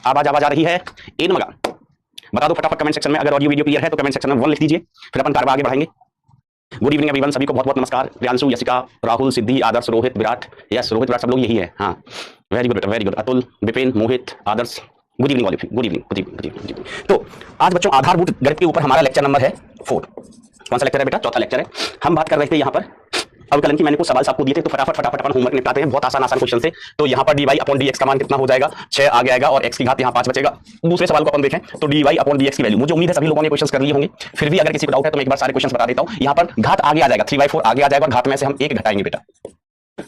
आवाज आवाज आ रही है इन मगा बता दो फटाफट कमेंट सेक्शन में। अगर ऑडियो वीडियो क्लियर है तो कमेंट सेक्शन में 1 लिख दीजिए, फिर अपन कार्य आगे बढ़ाएंगे। गुड इवनिंग एवरीवन, सभी को बहुत बहुत नमस्कार। प्रियांशु, यशिका, राहुल, सिद्धि, आदर्श, रोहित, विराट, यस रोहित विराट सब लोग यही है। हाँ वेरी गुड बेटा, very good. Atul, Vipin, Mohit, Adarsh, good evening all of you, good evening, good evening, good evening, good evening. तो आज बच्चों आधारभूत गणित के ऊपर हमारा लेक्चर नंबर है 4। कौन सा लेक्चर है बेटा? चौथा लेक्चर है। हम बात कर रहे थे यहाँ पर अवकलन की। मैंने कुछ सवाल आपको दिए थे तो फटाफट अपन होमवर्क निपटाते हैं। बहुत आसान क्वेश्चन से। तो यहाँ पर dy अपॉन dx का मान कितना हो जाएगा? 6 आगे आएगा और x की घात यहाँ 5 बचेगा। दूसरे सवाल को अपन देखें तो dy अपॉन dx की वैल्यू, मुझे उम्मीद है सभी लोगों ने क्वेश्चन कर लिए होंगे। फिर भी अगर किसी को डाउट है तो मैं एक बार सारे क्वेश्चन बता देता हूँ। यहाँ पर घात आगे आ जाएगा, 3/4 आगे आ जाएगा और घात में से हम 1 घटाएंगे बेटा।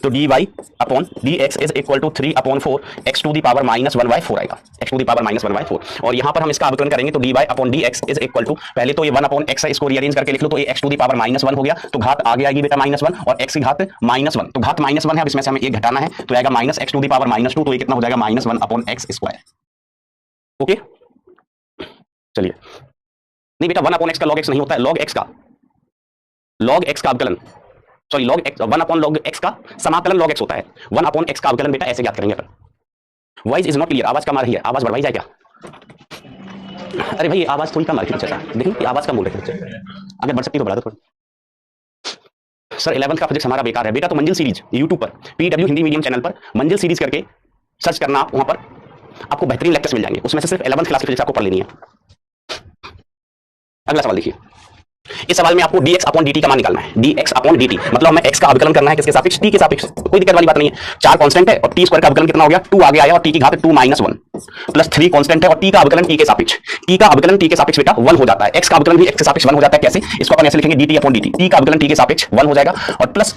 तो dy upon dx is equal to 3/4 x to the power -1/4 आएगा, x टू दी पावर -1/4। और यहाँ पर हम इसका अवकलन करेंगे तो dy upon dx is equal to, पहले तो ये 1 अपॉन x है, इसको रीअरेंज करके लिख लो तो ये x टू दी पावर -1 हो गया। तो घात आगे आएगी बेटा -1 और x की घात -1। तो घात -1 है, अब इसमें से हमें 1 घटाना है तो आएगा -x टू दी पावर -2। तो ये कितना हो जाएगा? -1 अपॉन x स्क्वायर। ओके चलिए। नहीं बेटा 1 अपॉन x का log x नहीं होता है, log x का अवकलन, sorry log x, 1 upon log x का समाकलन log x होता है। 1 अपॉन x का अवकलन बेटा ऐसे ज्ञात करेंगे अपन। वॉइस इज नॉट क्लियर, आवाज कम आ रही है, आवाज बढ़वाई जाए क्या? अरे भाई आवाज थोड़ी कम आ रही है, अच्छा देखिए आवाज कम बोल रहे थे, अगर बढ़ सकती तो बढ़ा दो थोड़ी। सर 11th का फिजिक्स हमारा बेकार है बेटा। तो मंजिल सीरीज यूट्यूब पर PW हिंदी मीडियम चैनल पर मंजिल सीरीज करके सर्च करना, आप वहां पर आपको बेहतरीन लेक्चर्स मिल जाएंगे। उसमें से सिर्फ 11th क्लास की फिजिक्स आपको पढ़ लेनी है। अगला सवाल देखिए। इस सवाल में आपको dx अपॉन dt का मान निकालना है। dx अपॉन dt मतलब हमें x का अवकलन करना है किसके सापेक्ष? t के सापेक्ष। कोई दिक्कत वाली बात नहीं है। 4 कांस्टेंट है और t स्क्वायर का अवकलन कितना हो गया? 2 आगे आया और t की घात 2 - 1 प्लस 3 कांस्टेंट है और t का अवकलन t के सापेक्ष। t का अवकलन t के सापेक्ष बेटा 1 हो जाता है। x का अवकलन भी x के सापेक्ष 1 हो जाता है। कैसे? इसको अपन ऐसे लिखेंगे dt अपॉन dt, t का अवकलन t के सापेक्ष 1 हो जाएगा और प्लस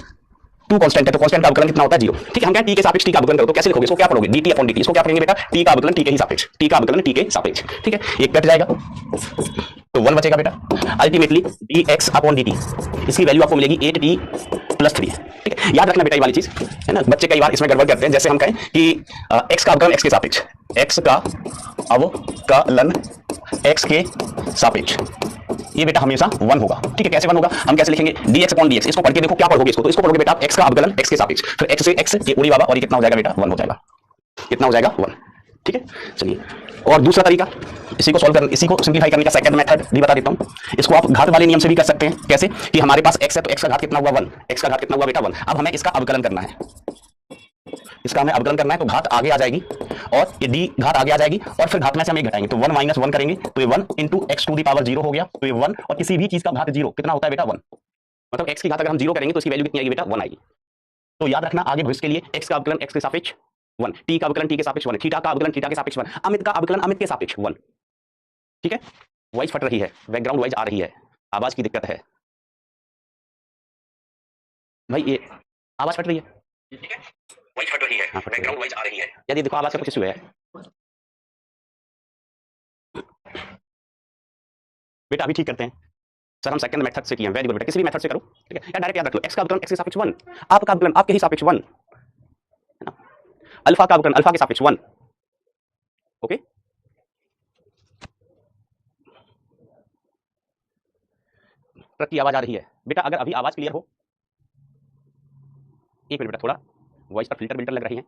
2 कांस्टेंट है तो कांस्टेंट का अवकलन कितना होता है? 0। ठीक है, हम कहें t के सापेक्ष t का अवकलन करो तो कैसे लिखोगे? इसको क्या पढ़ोगे? dt upon dt। इसको क्या पढ़ेंगे बेटा? t का अवकलन t के ही सापेक्ष, t का अवकलन t के सापेक्ष। ठीक है, एक कट जाएगा तो 1 बचेगा बेटा। अल्टीमेटली dx अपॉन dt इसकी वैल्यू आपको मिलेगी 8t + 3। ठीक है, याद रखना बेटा ये वाली चीज है ना। बच्चे कई बार इसमें गड़बड़ करते हैं। जैसे हम कहें कि x का अवकलन x के सापेक्ष, x का अवकलन x के सापेक्ष, ये बेटा हमेशा 1 होगा। ठीक है, कैसे 1 होगा? हम कैसे लिखेंगे? dx upon dx। इसको पढ़ के देखो क्या पढ़ोगे इसको? तो इसको पढ़ोगे बेटा x का अवकलन x के सापेक्ष, फिर x से x ये उड़ी बाबा और ये कितना हो जाएगा बेटा? 1 हो जाएगा। कितना हो जाएगा? 1। ठीक है, चलिए। और दूसरा तरीका इसी को सॉल्व करने, इसी को सिंपलीफाई करने का सेकंड मेथड भी बता देता हूं। इसको आप घात वाले नियम से भी कर सकते हैं। कैसे? कि हमारे पास x है तो x का घात कितना हुआ? 1। x का घात कितना हुआ बेटा? 1। अब हमें इसका अवकलन करना है, इसका हमें अवकलन करना है तो घात आगे आ जाएगी और ये d घात आगे आ जाएगी और फिर घात में से हम 1 घटाएंगे तो 1 - 1 करेंगे तो ये 1 × x टू दी पावर 0 हो गया। तो ये 1 और किसी भी चीज का घात 0 कितना होता है बेटा? 1। मतलब x की घात अगर हम 0 करेंगे तो इसकी वैल्यू कितनी आएगी बेटा? 1 आएगी। तो याद रखना आगे भविष्य के लिए x का अवकलन x के सापेक्ष 1, t का अवकलन t के सापेक्ष 1, थीटा का अवकलन थीटा के सापेक्ष 1, अमित का अवकलन अमित के सापेक्ष 1। ठीक है, वॉइस फट रही है, बैकग्राउंड वॉइस आ रही है, आवाज की दिक्कत है भाई, ये आवाज फट रही है। ठीक है, वॉइस फट रही है, बैकग्राउंड वॉइस आ रही है। यदि देखो आवाज का कुछ इशू है बेटा, अभी ठीक करते हैं। सर हम सेकंड मेथड से किए हैं। वेरी गुड बेटा, किसी भी मेथड से करो। ठीक है, या डायरेक्ट याद रख लो x का अवकलन x के सापेक्ष 1, आपका अवकलन आपके ही सापेक्ष 1 है ना, अल्फा का अवकलन अल्फा के सापेक्ष 1। ओके, ट्रक की आवाज आ रही है बेटा। अगर अभी आवाज क्लियर हो, एक मिनट बेटा, थोड़ा वॉइस पर फिल्टर लग रही है।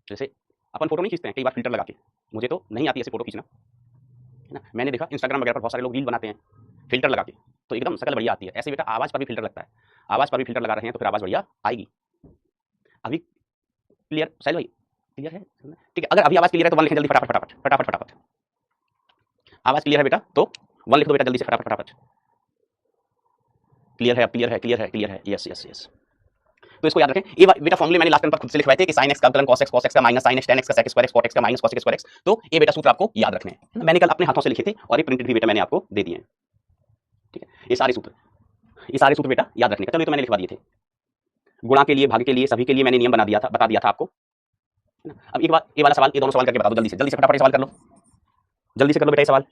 जैसे अपन फोटो नहीं खींचते हैं कई बार फिल्टर लगा के, मुझे तो नहीं आती ऐसे फोटो खींचना है ना। मैंने देखा इंस्टाग्राम वगैरह पर बहुत सारे लोग रील बनाते हैं फिल्टर लगा के, तो एकदम शकल बढ़िया आती है। ऐसे बेटा आवाज पर भी फिल्टर लगता है, आवाज पर भी फिल्टर लगा रहे हैं तो फिर आवाज बढ़िया आएगी। अभी क्लियर साहिल भाई? क्लियर है? ठीक है, अगर अभी आवाज क्लियर है तो 1 लिखें जल्दी, फटाफट फटाफट फटाफट फटाफट। आवाज क्लियर है बेटा तो 1 लिख दो बेटा जल्दी से, फटाफट फटाफट। क्लियर है? अब क्लियर है, क्लियर है, क्लियर है। Yes yes yes. तो इसको याद रखें। ये बेटा फॉर्मूले मैंने लास्ट टाइम पर खुद से लिखवाए थे कि sin x का अवकलन cos x का minus sin x tan x का sec square x cot x का minus cos x square x। तो ये बेटा सूत्र आपको याद रखने हैं। मैंने कल अपने हाथों से लिखे थे और ये प्रिंटेड भी बेटा मैंने आपको दे दिए हैं। ठीक है, ये सारे सूत्र बेटा याद रखने का। चलो ये तो मैंने लिखवा दिए थे। गुणा के लिए, भाग के लिए, सभी के लिए मैंने नियम बता दिया था आपको। अब एक बार ये वाला सवाल, ये दोनों सवाल करके बता दो जल्दी से फटाफट सवाल कर लो, जल्दी से कर लो बेटा ये सवाल,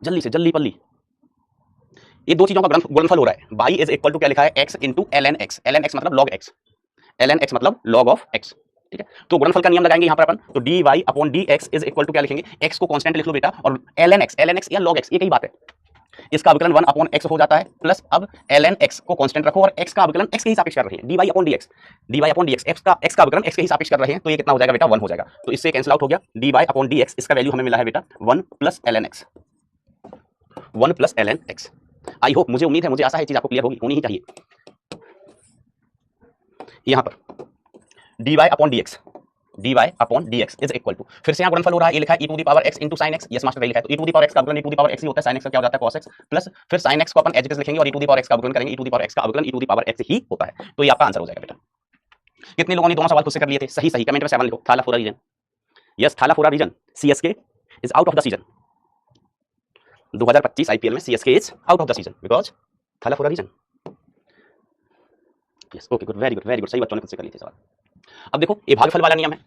जल्दी से, जल्दी पल्ली। ये दो चीजों का गुणनफल हो रहा है। y इज इक्वल टू क्या लिखा है? x into ln x। ln x मतलब log x, ln x मतलब log ऑफ x। ठीक है, तो गुणनफल का नियम लगाएंगे यहाँ पर अपन। तो dy upon dx is equal to क्या लिखेंगे? x को कांस्टेंट लिख लो बेटा और ln x या log x, ये कई बात है। इसका अवकलन 1 अपॉन x हो जाता है, प्लस अब ln x को कांस्टेंट रखो और x का अवकलन x के ही सापेक्ष कर रहे हैं, dy upon dx, dy upon dx, x का अवकलन x के ही सापेक्ष कर रहे हैं, तो ये कितना हो जाएगा बेटा 1 हो जाएगा। तो इससे कैंसिल आउट हो गया, dy अपॉन dx, इसका वैल्यू हमें मिला है बेटा 1 plus ln x, 1 plus ln x। I hope, मुझे उम्मीद है, मुझे आशा है चीज आपको क्लियर होगी, होनी ही चाहिए। यहां पर dy upon dx, dy upon dx is equal to, फिर से यहाँ गुणनफल हो रहा है, ये लिखा है e to the power x into sin x, yes master, लिखा है, तो e to the power x का अवकलन e to the power x ही होता है, sin x का क्या हो जाता है cos x, प्लस फिर sin x को अपन एज इट इज लिखेंगे और e to the power x का अवकलन करेंगे, e to the power x का अवकलन e to the power x ही होता है। तो ये आपका आंसर हो जाएगा बेटा। कितने लोगों ने दोनों सवाल खुद से कर लिए थे? सही सही, कमेंट में 7 लिखो। Thala for a reason, yes Thala for a reason, CSK is out of the season. 2025 IPL में CSK is out of the season because Thala for a reason. Yes okay good, very good very good, सही बच्चों ने खुद से कर लिए थे सवाल। अब देखो ये भागफल वाला नियम है,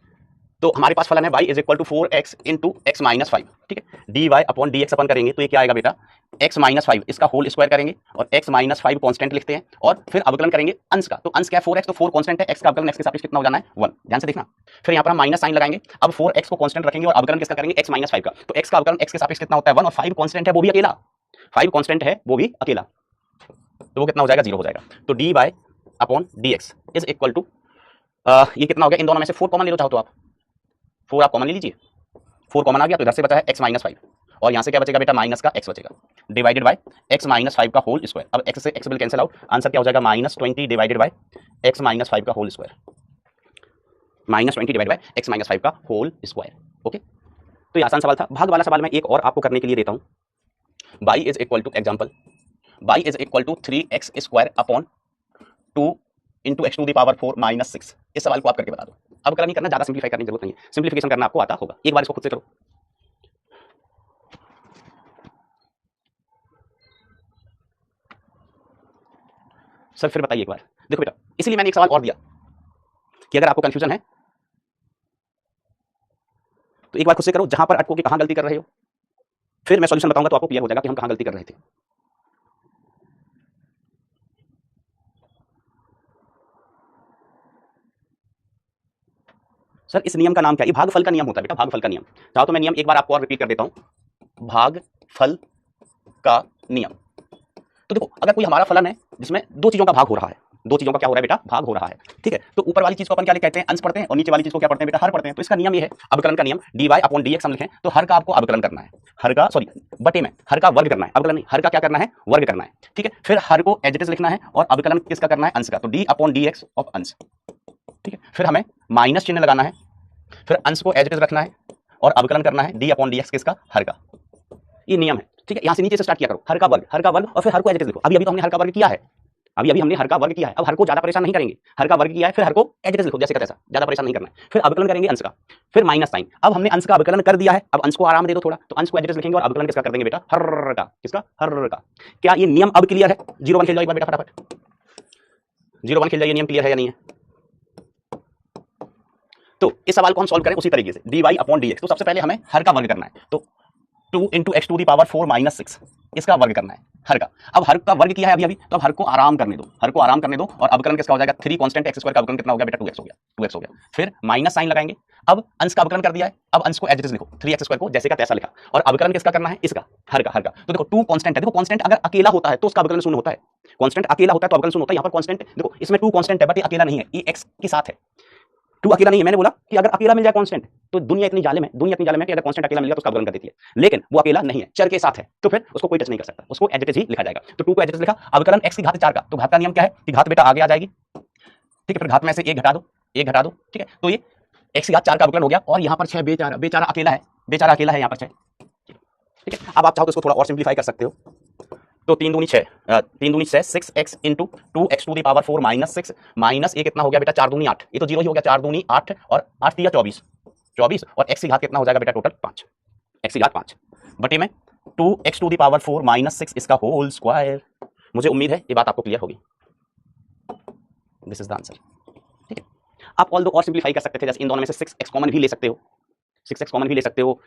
तो हमारे पास फलन है y is equal to 4x into x minus 5, ठीक है, dy अपॉन dx अपन करेंगे तो ये क्या आएगा बेटा x माइनस 5, इसका होल स्क्वायर करेंगे और x माइनस 5 कॉन्स्टेंट लिखते हैं और फिर अवकलन करेंगे अंश का, तो अंश क्या है 4x, तो 4 कॉन्स्टेंट है, x का अवकलन x के सापेक्ष कितना हो जाना है 1, ध्यान से देखना। फिर यहाँ पर हम माइनस साइन लगाएंगे, अब 4x को कॉन्स्टेंट रखेंगे और अवकलन किसका करेंगे x माइनस 5 का, तो x का अवकलन x के सापेक्ष कितना होता है 1 और 5 कॉन्स्टेंट है वो भी अकेला, 5 कॉन्स्टेंट है वो भी अकेला, तो वो कितना हो जाएगा 0 हो जाएगा। तो dy upon dx is equal to ये कितना हो गया, इन दोनों में से 4 कॉमन ले लो चाहो तो आप, 4 आप कॉमन ले लीजिए, 4 कॉमन आ गया तो इधर से बचा है x माइनस 5 और यहाँ से क्या बचेगा बेटा माइनस का x बचेगा, डिवाइडेड बाय x माइनस 5 का होल स्क्वायर। अब x से x will cancel out, answer क्या हो जाएगा -20 डिवाइडेड बाय x माइनस 5 का whole square, -20 divided by x minus 5 का होल स्क्वायर। ओके, तो ये आसान सवाल था। भाग वाला सवाल मैं एक और आपको करने के लिए देता हूँ, y is equal to example, y is equal to 3x square upon 2 into x to the power 4 minus 6। इस सवाल को आप करके बता दो, अब करनी करना, ज्यादा सिंप्लीफाई करने की जरूरत नहीं है, सिंप्लीफिकेशन करना आपको आता होगा, एक बार इसको खुद से करो। सर फिर बताइए एक बार, देखो बेटा इसलिए मैंने एक सवाल और दिया कि अगर आपको कंफ्यूजन है तो एक बार खुद से करो, जहां पर अटको कि कहां गलती कर रहे हो, फिर मैं सॉल्यूशन बताऊंगा तो आपको क्लियर हो जाएगा कि हम कहां गलती कर रहे थे। सर इस नियम का नाम क्या है? ये भागफल का नियम होता है बेटा, भागफल का नियम। चाहो तो मैं नियम एक बार आपको और रिपीट कर देता हूं, भागफल का नियम। तो देखो अगर कोई हमारा फलन है जिसमें दो चीजों का भाग हो रहा है, दो चीजों का क्या हो रहा है बेटा, भाग हो रहा है, ठीक है, तो ऊपर वाली चीज को अपन क्या कहते हैं, अंश पढ़ते हैं, और नीचे वाली चीज को क्या पढ़ते हैं बेटा, हर पढ़ते हैं। तो इसका नियम ये है, अवकलन का नियम, dy अपॉन dx हम लिखें तो हर का आपको अवकलन करना है, हर का सॉरी बटे में हर का वर्ग करना है, अवकलन नहीं, हर का क्या करना है, वर्ग करना है, ठीक है। फिर हर को एज इट इज लिखना है और अवकलन किसका करना है, अंश का, तो d अपॉन dx ऑफ अंश, ठीक है। फिर हमें माइनस चिन्ह लगाना है, फिर अंश को एज इट इज रखना है और अवकलन करना है d अपॉन dx किसका, हर का। ये नियम है, ठीक है। यहां से नीचे से स्टार्ट किया करो, हर का वर्ग और फिर हर को एज इट इज लिखो। अभी तो हमने हर का वर्ग किया है, अभी हमने हर का वर्ग किया है, अब हर को ज्यादा परेशान नहीं करेंगे, हर का वर्ग किया है, फिर हर को एज इट इज लिखो जैसे का तैसा, ज्यादा परेशान नहीं करना है। फिर अवकलन करेंगे अंश का, फिर माइनस साइन। अब हमने अंश का अवकलन कर दिया है, अब अंश को आराम दे दो थोड़ा, तो अंश को एज इट इज लिखेंगे और अवकलन किसका कर देंगे बेटा, हर का, किसका, हर का। क्या ये नियम अब क्लियर है? 0-1 खेल जाओ एक बार बेटा फटाफट, 0-1 खेल जाइए, नियम क्लियर है या नहीं है? तो इस सवाल को हम सॉल्व करें उसी तरीके से, dy अपॉन dx। तो सबसे पहले हमें हर का वर्ग करना है, तो 2 into x to the power 4 minus 6 इसका वर्ग करना है, हर का। अब हर का वर्ग किया है अभी तो अब हर को आराम करने दो, हर को आराम करने दो और अवकलन किसका हो जाएगा, 3 कांस्टेंट x स्क्वायर का अवकलन कितना हो गया बेटा, 2x हो गया, 2x हो गया। फिर माइनस साइन लगाएंगे, अब अंश का अवकलन कर दिया है, अब अंश को एज इट इज लिखो, 3x स्क्वायर को जैसे का तैसा लिखा और अवकलन किसका करना है, इसका, हर का, हर का। तो देखो 2 कांस्टेंट है, देखो कांस्टेंट अगर अकेला होता है तो उसका अवकलन शून्य होता है, कांस्टेंट अकेला होता है तो अवकलन शून्य होता है। यहाँ पर कांस्टेंट देखो, इसमें 2 कांस्टेंट है बट ये अकेला नहीं है, ये x के साथ है, 2 अकेला नहीं है। मैंने बोला कि अगर अकेला मिल जाए कांस्टेंट तो दुनिया इतनी जालिम है, दुनिया इतनी जालिम है कि अगर कांस्टेंट अकेला मिल गया तो उसका अवकलन कर देती है, लेकिन वो अकेला नहीं है, चर के साथ है, तो फिर उसको कोई टच नहीं कर सकता, उसको एज इट इज ही लिखा जाएगा। तो 2 को एज इट इज लिखा, अवकलन x की घात 4 का, तो घात का नियम क्या है कि घात बेटा आगे आ जाएगी, ठीक है, फिर घात में से 1 घटा दो, 1 घटा दो, ठीक है। तो ये x की घात 4 का अवकलन हो गया और यहाँ पर 6 बेचारा, बेचारा अकेला है, बेचारा अकेला है यहाँ पर 6, ठीक है। अब आप चाहो तो इसको थोड़ा और सिंप्लीफाई कर सकते हो, तो 3 दूनी 6, 3 दूनी 6, 6x into 2x to the power 4 minus 6 minus ये कितना हो गया बेटा, 4 दूनी 8, ये तो 0 ही हो गया, 4 दूनी 8 और 8 दिया 24 और x की घात कितना हो जाएगा बेटा, टोटल 5, x की घात 5 बटे में 2x to the power 4 minus 6 इसका होल स्क्वायर। मुझे उम्मीद है ये बात आपको क्लियर होगी, दिस इज द आंसर, ठीक है। आप ऑल दो और सिंप्लीफाई कर सकते थे, जैसे इन दोनों में से 6x कॉमन भी ले सकते हो, 6x कॉमन भी ले सकते हो,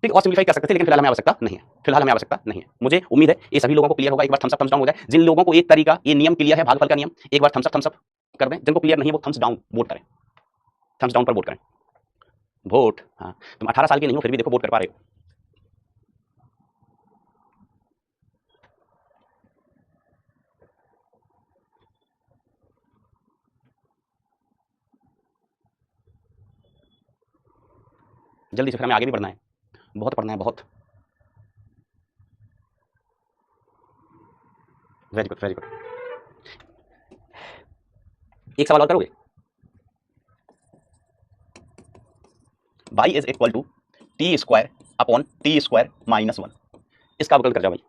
ठीक, और सिंप्लीफाई कर सकते थे, लेकिन फिलहाल हमें आवश्यकता नहीं है, फिलहाल हमें आवश्यकता नहीं है। मुझे उम्मीद है ये सभी लोगों को क्लियर होगा। एक बार थम्स अप थम्स डाउन हो जाए, जिन लोगों को एक तरीका ये नियम क्लियर है, भागफल का नियम, एक बार थम्स अप कर दें, जिनको क्लियर नहीं है वो थम्स डाउन वोट करें, थम्स डाउन पर वोट करें, वोट। हाँ, तुम 18 साल के नहीं हो फिर भी देखो वोट कर पा रहे हो। जल्दी से, फिर हमें आगे भी बढ़ना है, बहुत पढ़ना है, बहुत। Very good, very good. एक सवाल और करोगे? y is equal to t square upon t square minus 1, इसका अवकलन कर जाओ भाई।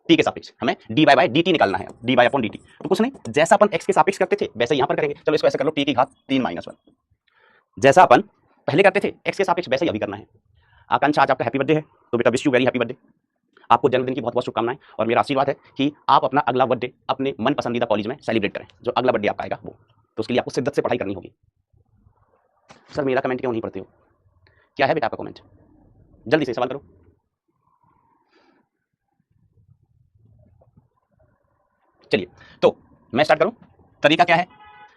टी के सापेक्ष हमें dy बाई dt निकालना है, dy अपॉन dt। तो कुछ नहीं, जैसा अपन x के सापेक्ष करते थे वैसे यहां पर करेंगे। चलो इसको ऐसे कर लो, t की घात 3 माइनस 1, जैसा अपन पहले करते थे x के सापेक्ष वैसे ही अभी करना है। आकांक्षा, आज आपका हैप्पी बर्थडे है, तो बेटा wish you very happy birthday. आपको जन्मदिन की बहुत बहुत शुभकामनाएं, और मेरा आशीर्वाद है कि आप अपना अगला बर्थडे अपने मन पसंदीदा कॉलेज में सेलिब्रेट करें, जो अगला बर्थडे आपका आएगा वो। तो उसके लिए आपको शिद्दत से पढ़ाई करनी होगी। सर मेरा कमेंट क्यों नहीं पढ़ते हो? क्या है बेटा आपका कमेंट? जल्दी से सवाल करो। चलिए तो मैं स्टार्ट करूं। तरीका क्या है?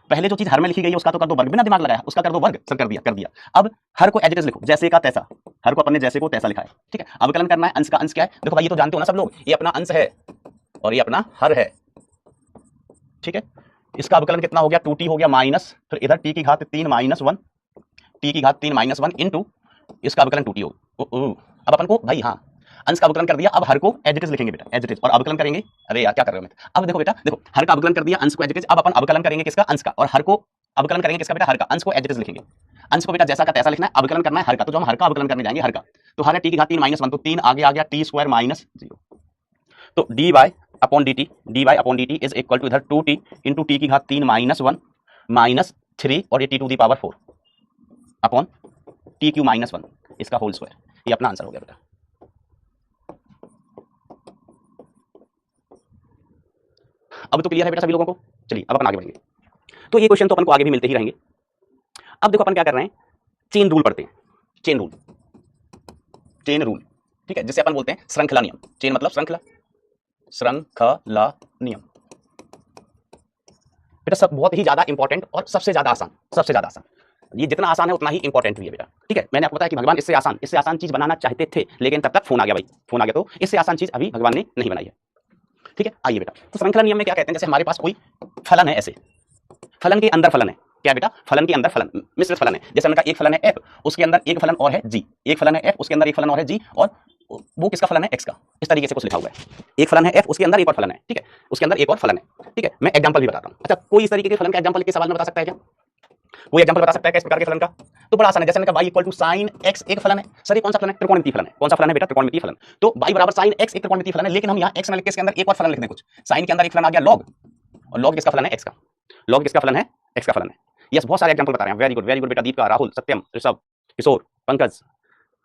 पहले जो चीज हर में लिखी गई है उसका तो कर दो वर्ग, बिना दिमाग लगाया उसका कर दो वर्ग। सर कर दिया। अब हर को एज इट इज लिखो, जैसे का तैसा। हर को अपने जैसे को तैसा लिखा है, ठीक है। अवकलन करना है, अंश का अंश क्या है? देखो भाई ये तो जानते हो ना सब लोग, ये अपना अंश है और ये अपना हर है, ठीक है। इसका अवकलन कितना हो गया? 2t हो गया माइनस, फिर इधर t की घात 3 माइनस 1, t की घात 3 माइनस 1 इंटू इसका अवकलन 2t हो। अब अपन को भाई हाँ अंश का अवकलन कर दिया, अब हर को एज इट इज लिखेंगे बेटा, एज इट इज, और अवकलन करेंगे। अरे यार क्या कर रहे हो मैं? अब देखो बेटा, देखो हर का अवकलन कर दिया, अंश को एज इट इज। अब अपन अवकलन करेंगे किसका? अंश का। और हर को अवकलन करेंगे किसका बेटा? हर का। अंश को एज इट इज लिखेंगे, अंश को बेटा जैसा का तैसा लिखना है, अवकलन करना है हर का। तो जो हम हर का अवकलन करने जाएंगे, हर का तो हर है t की घात 3 माइनस 1, तो 3 आगे आ गया t स्क्वायर माइनस 0। तो dy upon dt is equal to इधर 2t इंटू t की घात 3 माइनस 1 माइनस 3 और ये t to the power 4 upon t cube minus 1 इसका होल स्क्वायर। ये अपना आंसर हो गया बेटा। अब तो क्लियर है बेटा सभी लोगों को? चलिए अब अपन आगे बढ़ेंगे। तो ये क्वेश्चन तो अपन को आगे भी मिलते ही रहेंगे। अब देखो अपन क्या कर रहे हैं, चेन रूल पढ़ते हैं। चेन रूल, ठीक है, जिसे अपन बोलते हैं श्रृंखला नियम। चेन मतलब श्रृंखला नियम बेटा सब बहुत ही ज्यादा इंपॉर्टेंट और सबसे ज्यादा आसान। ये जितना आसान है उतना ही इंपॉर्टेंट भी है बेटा, ठीक है। मैंने आपको बताया कि भगवान इससे आसान चीज बनाना चाहते थे, लेकिन तब तक फोन आ गया भाई, फोन आ गया, तो इससे आसान चीज अभी भगवान ने नहीं बनाई है, ठीक है। आइए बेटा, तो श्रृंखला नियम में क्या कहते हैं, जैसे हमारे पास कोई फलन है, ऐसे फलन के अंदर फलन है, क्या बेटा? फलन के अंदर फलन, मिश्रित फलन है। जैसे हमने कहा एक फलन है f, उसके अंदर एक फलन और है g, एक फलन है f, उसके अंदर एक फलन और है g, और वो किसका फलन है? x का। इस तरीके से कुछ लिखा हुआ है, एक फलन है f, उसके अंदर एक और फलन है, ठीक है, उसके अंदर एक और फलन है, ठीक है। मैं एग्जांपल भी बताता हूं। अच्छा, कोई इस तरीके के फलन का एग्जांपल के सवाल में बता सकता है क्या? कोई एग्जांपल बता सकता है क्या इस प्रकार के फलन का? तो बड़ा आसान है। जैसे मैंने कहा y equal to sin x एक फलन है। सर ये कौन सा फलन है? त्रिकोणमितीय फलन है। कौन सा फलन है बेटा? त्रिकोणमितीय फलन। तो y बराबर sin x एक त्रिकोणमितीय फलन है, लेकिन हम यहाँ x न लिख के इसके अंदर एक और फलन लिख दें कुछ। sin के अंदर एक फलन आ गया log, और log किसका फलन है? x का। log किसका फलन है? x का फलन है। यस, बहुत सारे एग्जांपल बता रहे हैं। वेरी गुड बेटा, दीपिका, राहुल, सत्यम, ऋषभ, किशोर, पंकज,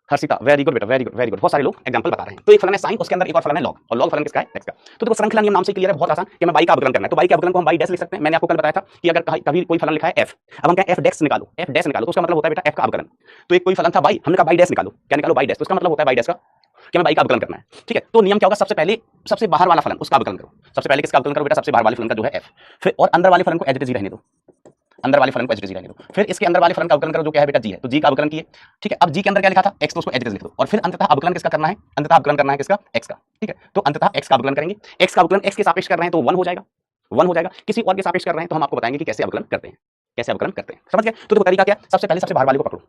हर्षिता, वेरी गुड बेटा, वेरी गुड। बहुत सारे लोग एग्जांपल बता रहे हैं। तो एक फलन है sin, उसके अंदर एक और फलन है log, और log फलन किसका है? x का। तो देखो श्रृंखला नियम नाम से क्लियर है, बहुत आसान कि हमें y का अवकलन करना है। तो y के अवकलन को हम y डैश लिख सकते हैं। मैंने आपको कल बताया था कि अगर कभी कोई फलन लिखा है f, अब हम कहें f डैश निकालो, तो उसका मतलब होता है बेटा f का अवकलन। तो एक कोई फलन था y, हमने कहा y डैश निकालो, क्या निकालो? y dash. तो इसका मतलब होता है y डैश का कि हमें y का अवकलन करना है, ठीक है। तो नियम क्या होगा? सबसे पहले सबसे बाहर वाला फलन उसका अवकलन करो। सबसे पहले किसका अवकलन करो बेटा? सबसे बाहर वाले फलन का जो है f, फिर और अंदर वाले फलन को एज इट इज रहने दो, अंदर वाले फलन को एज इट इज रहने दो। फिर इसके अंदर वाले फलन का अवकलन करो जो क्या है बेटा? g है, तो g का अवकलन किए, ठीक है। अब g के अंदर क्या लिखा था? x, तो उसको एज इट इज लिख दो। और फिर अंततः अवकलन किसका करना है? अंततः अवकलन करना है किसका? x का, ठीक है। तो अंततः x का अवकलन करेंगे। x का अवकलन x के सापेक्ष कर रहे हैं तो 1 हो जाएगा, किसी और के सापेक्ष कर रहे हैं तो हम आपको बताएंगे कि कैसे अवकलन करते हैं, समझ गए? तो देखो तरीका क्या? सबसे पहले सबसे बाहर वाले को पकड़ो,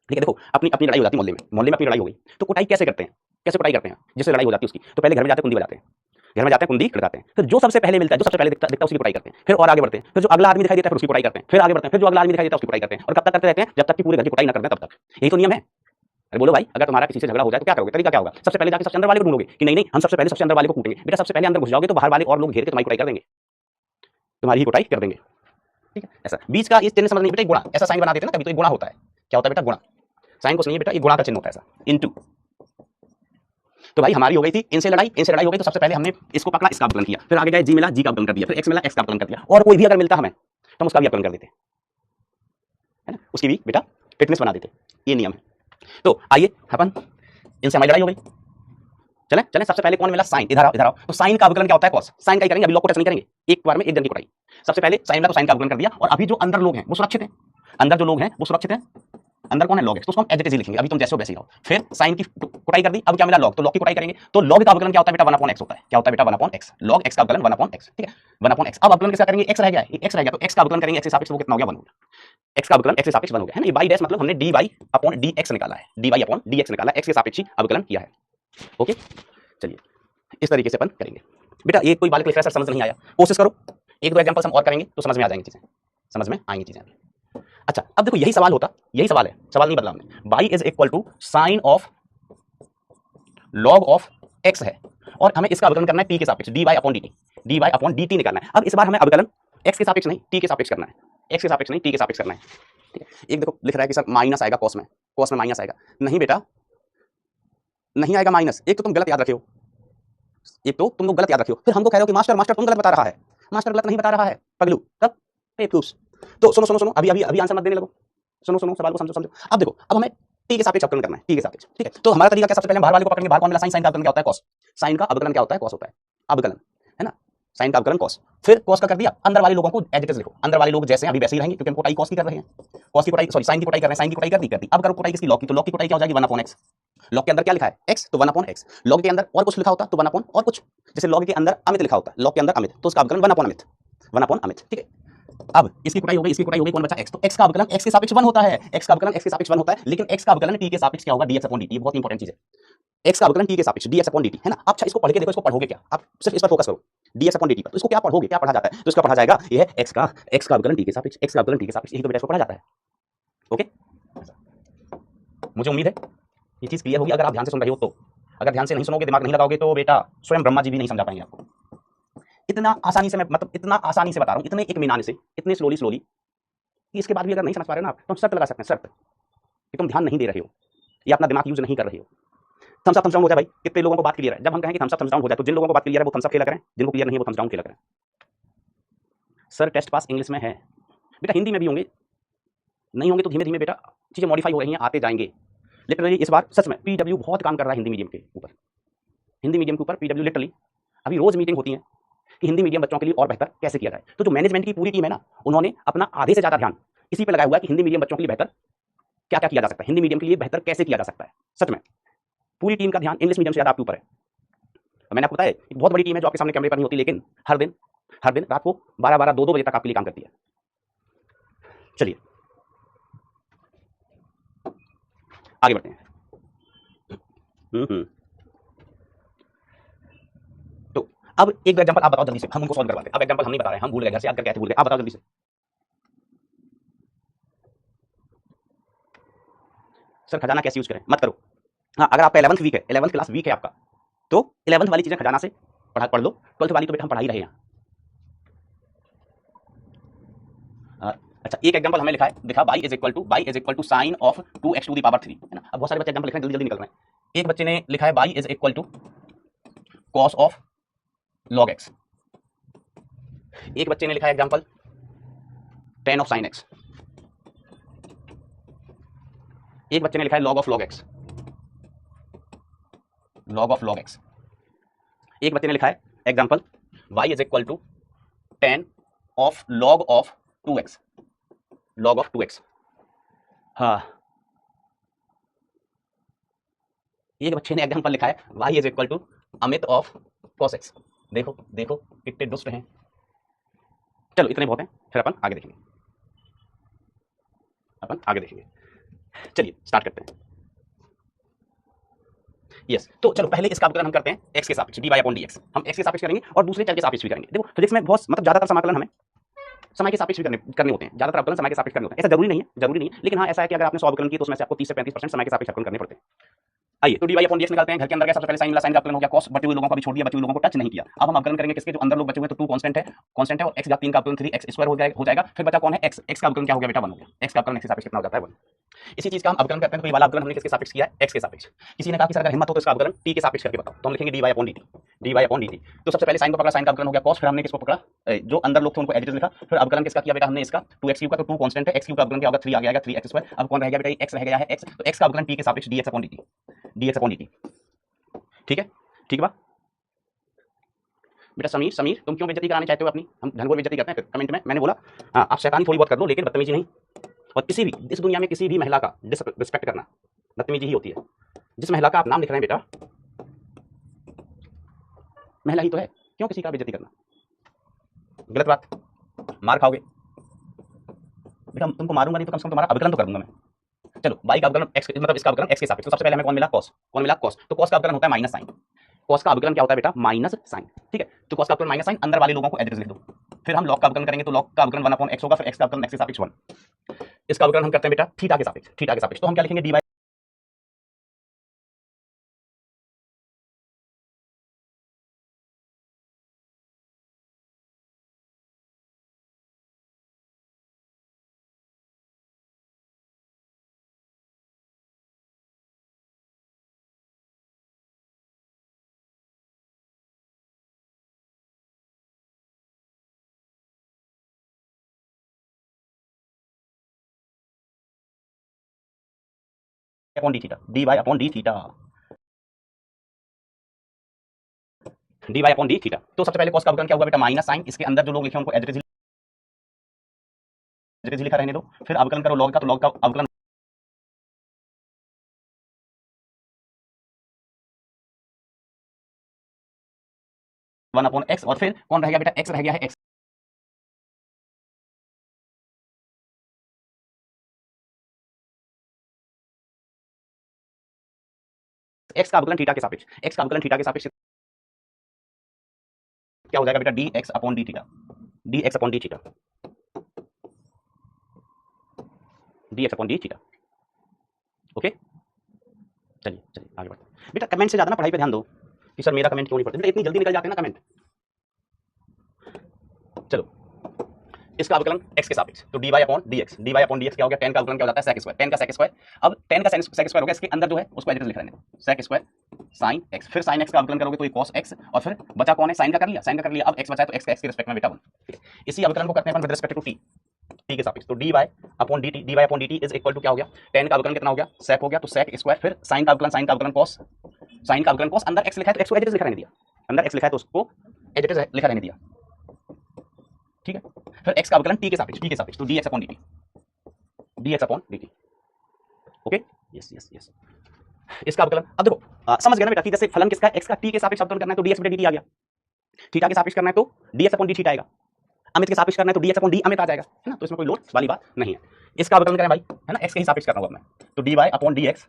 ठीक है। देखो अपनी लड़ाई हो जाती है मोहल्ले में अपनी लड़ाई हो गई, तो कुटाई कैसे करते हैं? कैसे कुटाई करते हैं? जिससे लड़ाई हो जाती है उसकी, तो पहले घर में जाते कुंडी बजाते हैं, कुंडी खड़काते हैं, फिर जो सबसे पहले मिलता है, जो सबसे पहले दिखता है उसकी कुटाई करते हैं। फिर और आगे बढ़ते हैं, फिर जो अगला आदमी दिखाई देता है उसकी कुटाई करते हैं, फिर आगे बढ़ते हैं, फिर जो अगला आदमी दिखाई देता है उसकी कुटाई करते हैं, और कब तक करते रहते हैं? जब तक कि पूरे घर की कुटाई ना कर दें तब तक। यही तो नियम है। अरे बोलो भाई, अगर तुम्हारा किसी से झगड़ा हो जाए तो क्या करोगे? तरीका क्या होगा? सबसे पहले जाके सबसे अंदर वाले को ढूंढोगे कि नहीं हम सबसे पहले सबसे अंदर वाले को कूटेंगे। बेटा सबसे पहले अंदर घुस जाओगे तो बाहर वाले और लोग घेर के तुम्हारी कुटाई कर देंगे, तुम्हारी ही कुटाई कर देंगे, ठीक है। ऐसा बीच का इस चिन्ह समझ नहीं बेटा, गुणा ऐसा साइन बना देते हैं ना कभी, तो एक गुणा होता है। क्या होता है बेटा? गुणा। साइन कुछ नहीं है बेटा, ये गुणा का चिन्ह होता है ऐसा, इनटू। तो भाई हमारी हो गई थी इनसे लड़ाई हो गई, तो सबसे पहले हमने इसको पकड़ा, इसका अवकलन किया, फिर आगे गए जी मिला, जी का अवकलन कर दिया, फिर एक्स मिला, एक्स का अवकलन कर दिया, और कोई भी अगर मिलता हमें तो हम उसका भी अवकलन कर देते, है ना, उसकी भी बेटा फिटनेस बना देते। ये नियम है। तो आइए अपन, इनसे हमारी लड़ाई हो गई, चले सबसे पहले कौन मिला? साइन। इधर आओ। तो साइन का अवकलन क्या होता है? कॉस। साइन का ही करेंगे, अभी लॉग को टच नहीं करेंगे, एक बार में एक जन की कुटाई। सबसे पहले साइन मिला तो साइन का अवकलन कर दिया, और अभी जो अंदर लोग हैं वो सुरक्षित हैं, अंदर जो लोग हैं वो सुरक्षित हैं, अंदर कौन है लॉग एक्स, तो उसको हम एज इट इज लिखेंगे, अभी तुम जैसे हो वैसे ही रहो। फिर साइन की कुटाई कर दी, अब क्या मिला लॉग, तो लॉग की कुटाई करेंगे, तो लॉग का अवकलन क्या होता है बेटा 1/x होता है, क्या होता है बेटा 1/x, लॉग x का अवकलन 1/x, ठीक है 1/x। अब अवकलन किसका करेंगे, x रह गया है, x रह गया, तो x का अवकलन करेंगे x के सापेक्ष, वो कितना हो गया 1 हो गया, x का अवकलन x के सापेक्ष 1 हो गया है ना, ये बाई डैश मतलब हमने dy/dx निकाला है, dy/dx निकाला है, x के सापेक्ष अवकलन किया है। ओके चलिए इस तरीके से अपन करेंगे बेटा। ये कोई बालक लिख रहा है सर समझ नहीं आया, कोशिश करो, एक दो एग्जांपल्स हम और करेंगे तो समझ में आ जाएंगी चीजें, समझ में आएंगी चीजें। अच्छा अब देखो यही सवाल होता, यही सवाल है, सवाल नहीं बदला हमने, y is equal to sine of log of x है और हमें इसका अवकलन करना है t के सापेक्ष, dy/dt निकालना है। अब इस बार हमें अवकलन x के सापेक्ष नहीं t के सापेक्ष करना है, x के सापेक्ष नहीं t के सापेक्ष करना है, ठीक है। एक देखो लिख रहा है कि सर माइनस आएगा कॉस में माइनस आएगा, नहीं बेटा नहीं आएगा माइनस, एक तो तुम गलत याद रखे हो, एक तो तुम लोग गलत याद रखे हो, फिर हमको कह रहे हो कि मास्टर तुम गलत बता रहा है, मास्टर गलत नहीं बता रहा है पगलू, तब बेवकूफ। तो सुनो अभी आंसर मत देने लगो, सुनो सवाल को समझो। अब देखो अब हमें टी के सापेक्ष अवकलन करना है, टी के सापेक्ष, ठीक है। तो हमारा तरीका क्या, सबसे पहले बाहर वाले को पकड़ेंगे, बाहर कौन मिला साइन का अवकलन क्या होता है कॉस, साइन का अवकलन क्या होता है कॉस होता है, अवकलन है ना, साइन का अवकलन कॉस, फिर कॉस का कर दिया, अंदर वाले लोगों को एज इट इज लिखो, अंदर वाले लोग जैसे अभी वैसे ही रहेंगे क्योंकि हम कुटाई कॉस की कर रहे हैं, कॉस की कुटाई सॉरी साइन की कुटाई कर रहे हैं, साइन की कुटाई कर दी। अब करो कुटाई किसकी, लॉग की, तो लॉग की कुटाई क्या हो जाएगी 1/x, लॉग के अंदर क्या लिखा है x, तो 1/x, लॉग के अंदर और कुछ लिखा होता तो 1 और कुछ, जैसे लॉग के अंदर अमित लिखा होता, लॉग के अंदर अमित, तो उसका अवकलन 1/अमित, ठीक है। अब इसकी कुटाई हो गई, इसकी कुटाई हो गई, कौन बचा x, तो x का अवकलन x के सापेक्ष 1 होता है, x का अवकलन x के सापेक्ष 1 होता है, लेकिन x का अवकलन t के सापेक्ष क्या होगा dx/dt, ये बहुत इंपॉर्टेंट चीज है, x का अवकलन t के सापेक्ष dx/dt है ना। अच्छा इसको पढ़ के देखो, इसको पढ़ोगे क्या, आप सिर्फ इस पर फोकस करो dx/dt पर, तो इसको क्या पढ़ोगे, क्या पढ़ा जाता है, तो इसका पढ़ा जाएगा ये है x का अवकलन t के सापेक्ष, x का अवकलन t के सापेक्ष, यही तो बेटा इसको पढ़ा जाता है। ओके मुझे उम्मीद है ये चीज क्लियर होगी, अगर आप ध्यान से सुन रहे हो तो, अगर ध्यान से नहीं सुनोगे, दिमाग नहीं लगाओगे तो बेटा स्वयं ब्रह्मा जी भी नहीं समझा पाएंगे आपको। इतना आसानी से मैं मतलब इतना आसानी से बता रहा हूँ, इतने एक मीनाने से, इतने स्लोली कि इसके बाद भी अगर नहीं समझ पा रहे हो ना आप, तो हम शर्त लगा सकते हैं, शर्त कि तुम ध्यान नहीं दे रहे हो या अपना दिमाग यूज नहीं कर रहे हो। थम्स अप हो जाए भाई, कितने लोगों को बात क्लियर है, जब हम कहें कि थम्स अप हो जाए तो जिन लोगों को बात क्लियर है वो थम्स अप खेला करें, जिनको क्लियर नहीं है वो थम्स डाउन खेला करें। सर टेस्ट पास इंग्लिश में है बेटा, हिंदी में भी होंगे, नहीं होंगे तो धीमे धीमे बेटा चीजें मॉडिफाई हो रही हैं, आते जाएंगे। लिटरली इस बार सच में पीडब्ल्यू बहुत काम कर रहा है हिंदी मीडियम के ऊपर, हिंदी मीडियम के ऊपर पीडब्ल्यू लिटरली अभी रोज मीटिंग होती है कि हिंदी मीडियम बच्चों के लिए और बेहतर कैसे किया जाए। तो जो मैनेजमेंट की पूरी टीम है ना, उन्होंने अपना आधे से ज्यादा ध्यान इसी पे लगाया हुआ है कि हिंदी मीडियम बच्चों के लिए बेहतर क्या क्या किया जा सकता है, हिंदी मीडियम के लिए बेहतर कैसे किया जा सकता है। सच में पूरी टीम का ध्यान इंग्लिश मीडियम से ज्यादा आपके ऊपर है। मैंने आपको बताया एक बहुत बड़ी टीम है जो आपके सामने कैमरे पर नहीं होती, लेकिन हर दिन रात को 12-12, 2-2 बजे तक आपके लिए काम करती है। चलिए आगे बढ़ते हैं। तो अब एक एग्जांपल आप बताओ जल्दी से, हम उनको सॉल्व करवाते हैं। अब एग्जांपल हम नहीं बता रहे, हम भूल गए, घर से याद करके आए थे, भूल गए, आप बताओ जल्दी से। सर खजाना कैसे यूज करें, मत करो। हाँ अगर आपका 11th वीक है, 11th क्लास वीक है आपका, तो 11th वाली चीजें खजाना से पढ़ लो, 12th वाली तो बेटा हम पढ़ा ही रहे हैं। अच्छा एक एग्जांपल हमें लिखा है, देखा y is equal to sine of 2x to the power 3 है ना। अब बहुत सारे बच्चे एग्जांपल लिख रहे हैं, जल्दी निकल रहे हैं। एक बच्चे ने लिखा है y is equal to cos of log x, एक बच्चे ने लिखा है example tan of sine x, एक बच्चे ने लिखा है log ऑफ log x, एक बच्चे ने लिखा है example y is equal to tan of log of 2x, हाँ एक बच्चे ने एग्जांपल लिखा है y इज इक्वल टू अमित ऑफ cos x। देखो कितने दुष्ट हैं। चलो इतने बहुत हैं, फिर अपन आगे देखेंगे, चलिए स्टार्ट करते हैं। यस तो चलो पहले इसका अवकलन हम करते हैं x के सापेक्ष dy/dx, हम x के सापेक्ष करेंगे और दूसरे चर के सापेक्ष भी करेंगे। देखो फिजिक्स में बहुत मतलब ज्यादातर समाकलन हमें समय के सापेक्ष भी करने होते हैं, ज्यादातर अवकलन समय के सापेक्ष करने होते हैं। ऐसा जरूरी नहीं है, लेकिन हाँ ऐसा है कि अगर आपने 100 अवकलन किए तो उसमें से आपको 30 से 35% समय के सापेक्ष अवकलन करने पड़ते हैं। आइए तो dy/dx निकालते हैं। घर के अंदर क्या सबसे पहले साइन मिला, साइन का अवकलन हो गया cos, बचे हुए लोगों को भी छोड़ दिया, बचे हुए लोगों को टच नहीं किया। अब हम अवकलन करेंगे किसके, जो अंदर लोग बचे हुए तो 2 कांस्टेंट है और x घात 3 का अवकलन 3x² हो जाएगा। फिर बचा कौन है x का अवकलन क्या हो गया बेटा 1 हो गया, x का अवकलन x के सापेक्ष कितना हो जाता है 1। इसी चीज का हम अवकलन करते हैं, तो ये वाला अवकलन हमने किसके सापेक्ष किया है, x के सापेक्ष। किसी ने कहा कि सर अगर हिम्मत हो तो इसका अवकलन t के सापेक्ष करके बताओ, तो हम लिखेंगे dy/dt। तो सबसे पहले साइन को पकड़ा, साइन का अवकलन हो गया cos, फिर हमने किसको पकड़ा, जो अंदर लोग थे उनको एडिटिव लिखा, फिर अवकलन किसका किया बेटा हमने इसका 2x³ का, तो 2 कांस्टेंट है, x³ का अवकलन क्या होगा 3 आ जाएगा 3x²। अब कौन रह गया बेटा x रह गया है x, तो x का अवकलन t के सापेक्ष dx/dt। ठीक है बा बेटा। समीर तुम क्यों बेइज्जती कराने चाहते हो अपनी, हम घनघोर बेइज्जती करते हैं कमेंट में। मैंने बोला आप शैतानी थोड़ी बहुत कर लो लेकिन बदतमीजी नहीं। और किसी भी इस दुनिया में किसी भी महिला का डिसरिस्पेक्ट करना बदतमीजी ही होती है। जिस महिला का आप नाम लिख रहे हैं बेटा, महिला ही तो है, क्यों किसी का बेइज्जती करना? गलत बात, मार खाओगे बेटा। तुमको मारूंगा नहीं तो कम से कम तुम्हारा अवकलन तो कर दूंगा मैं। चलो y का अवकलन x, मतलब इसका अवकलन x के सापेक्ष। तो सबसे पहले हमें कौन मिला? cos। कौन मिला? cos। तो cos का अवकलन होता है माइनस साइन। cos का अवकलन क्या होता है बेटा? Minus sine. ठीक है, तो cos का अवकलन माइनस साइन, अंदर वाले लोगों को एज इट इज लिख दो। फिर हम log का अवकलन करेंगे तो log का अवकलन 1/x होगा, फिर x का अवकलन x के सापेक्ष 1। इसका अवकलन हम करते हैं बेटा थीटा के सापेक्ष। थीटा के सापेक्ष तो हम क्या लिखेंगे? dy upon d theta, dy upon d theta, dy upon d theta. तो सबसे पहले cos का अवकलन क्या होगा बेटा? Minus sine. इसके अंदर जो लोग लिखे उनको एज इट इज लिखा रहने दो। फिर अवकलन करो log का, तो log का अवकलन 1/x, और फिर कौन रह गया बेटा? x रह गया है, x 'x का अवकलन थीटा के सापेक्ष। x का अवकलन थीटा के सापेक्ष क्या हो जाएगा बेटा? dx upon d theta, dx upon d theta, dx upon d theta. Okay, चलिए चलिए आगे बढ़ते हैं बेटा। कमेंट से ज्यादा ना पढ़ाई पे ध्यान दो कि सर मेरा कमेंट क्यों नहीं पढ़ते बेटा, इतनी जल्दी निकल जाते हैं ना कमेंट। चलो, इसका अवकलन x के सापेक्ष, तो dy upon dx, dy upon dx क्या हो गया? tan का अवकलन क्या हो जाता है? sec स्क्वायर, tan का sec स्क्वायर। अब tan का sec स्क्वायर हो गया, इसके अंदर जो है उसको एज इट इज लिख रहे हैं, sec स्क्वायर sin x। फिर sin x का अवकलन करोगे तो ये cos x, और फिर बचा कौन है? sin का कर लिया, sin का कर लिया। अब x बचा है तो x का x के रिस्पेक्ट में बेटा 1। ठीक है, इसी अवकलन को करते हैं अपन with respect to t, t के सापेक्ष। तो dy upon dt, dy upon dt is equal to क्या हो गया? tan का अवकलन कितना हो गया? sec हो गया, तो sec स्क्वायर। फिर sin का अवकलन cos, sin का अवकलन cos। अंदर x लिखा है तो x को एज इट इज लिखा रहने दिया, अंदर x लिखा है तो उसको एज इट इज लिखा रहने दिया। ठीक है, फिर x का अवकलन t के सापेक्ष, तो dx upon dt, dx upon dt। Okay, yes yes yes. इसका अवकलन अब देखो, समझ गए ना बेटा कि जैसे फलन किसका है? x का t के सापेक्ष अवकलन करना है तो dx बटे dt आ गया। थीटा के सापेक्ष करना है तो dx अपॉन d थीटा आएगा। अमित के सापेक्ष करना है तो dx अपॉन d अमित आ जाएगा, है ना? तो इसमें कोई लोड वाली बात नहीं है। इसका अवकलन करें भाई, है ना? x के ही सापेक्ष करना होगा मैं, तो dy अपॉन dx।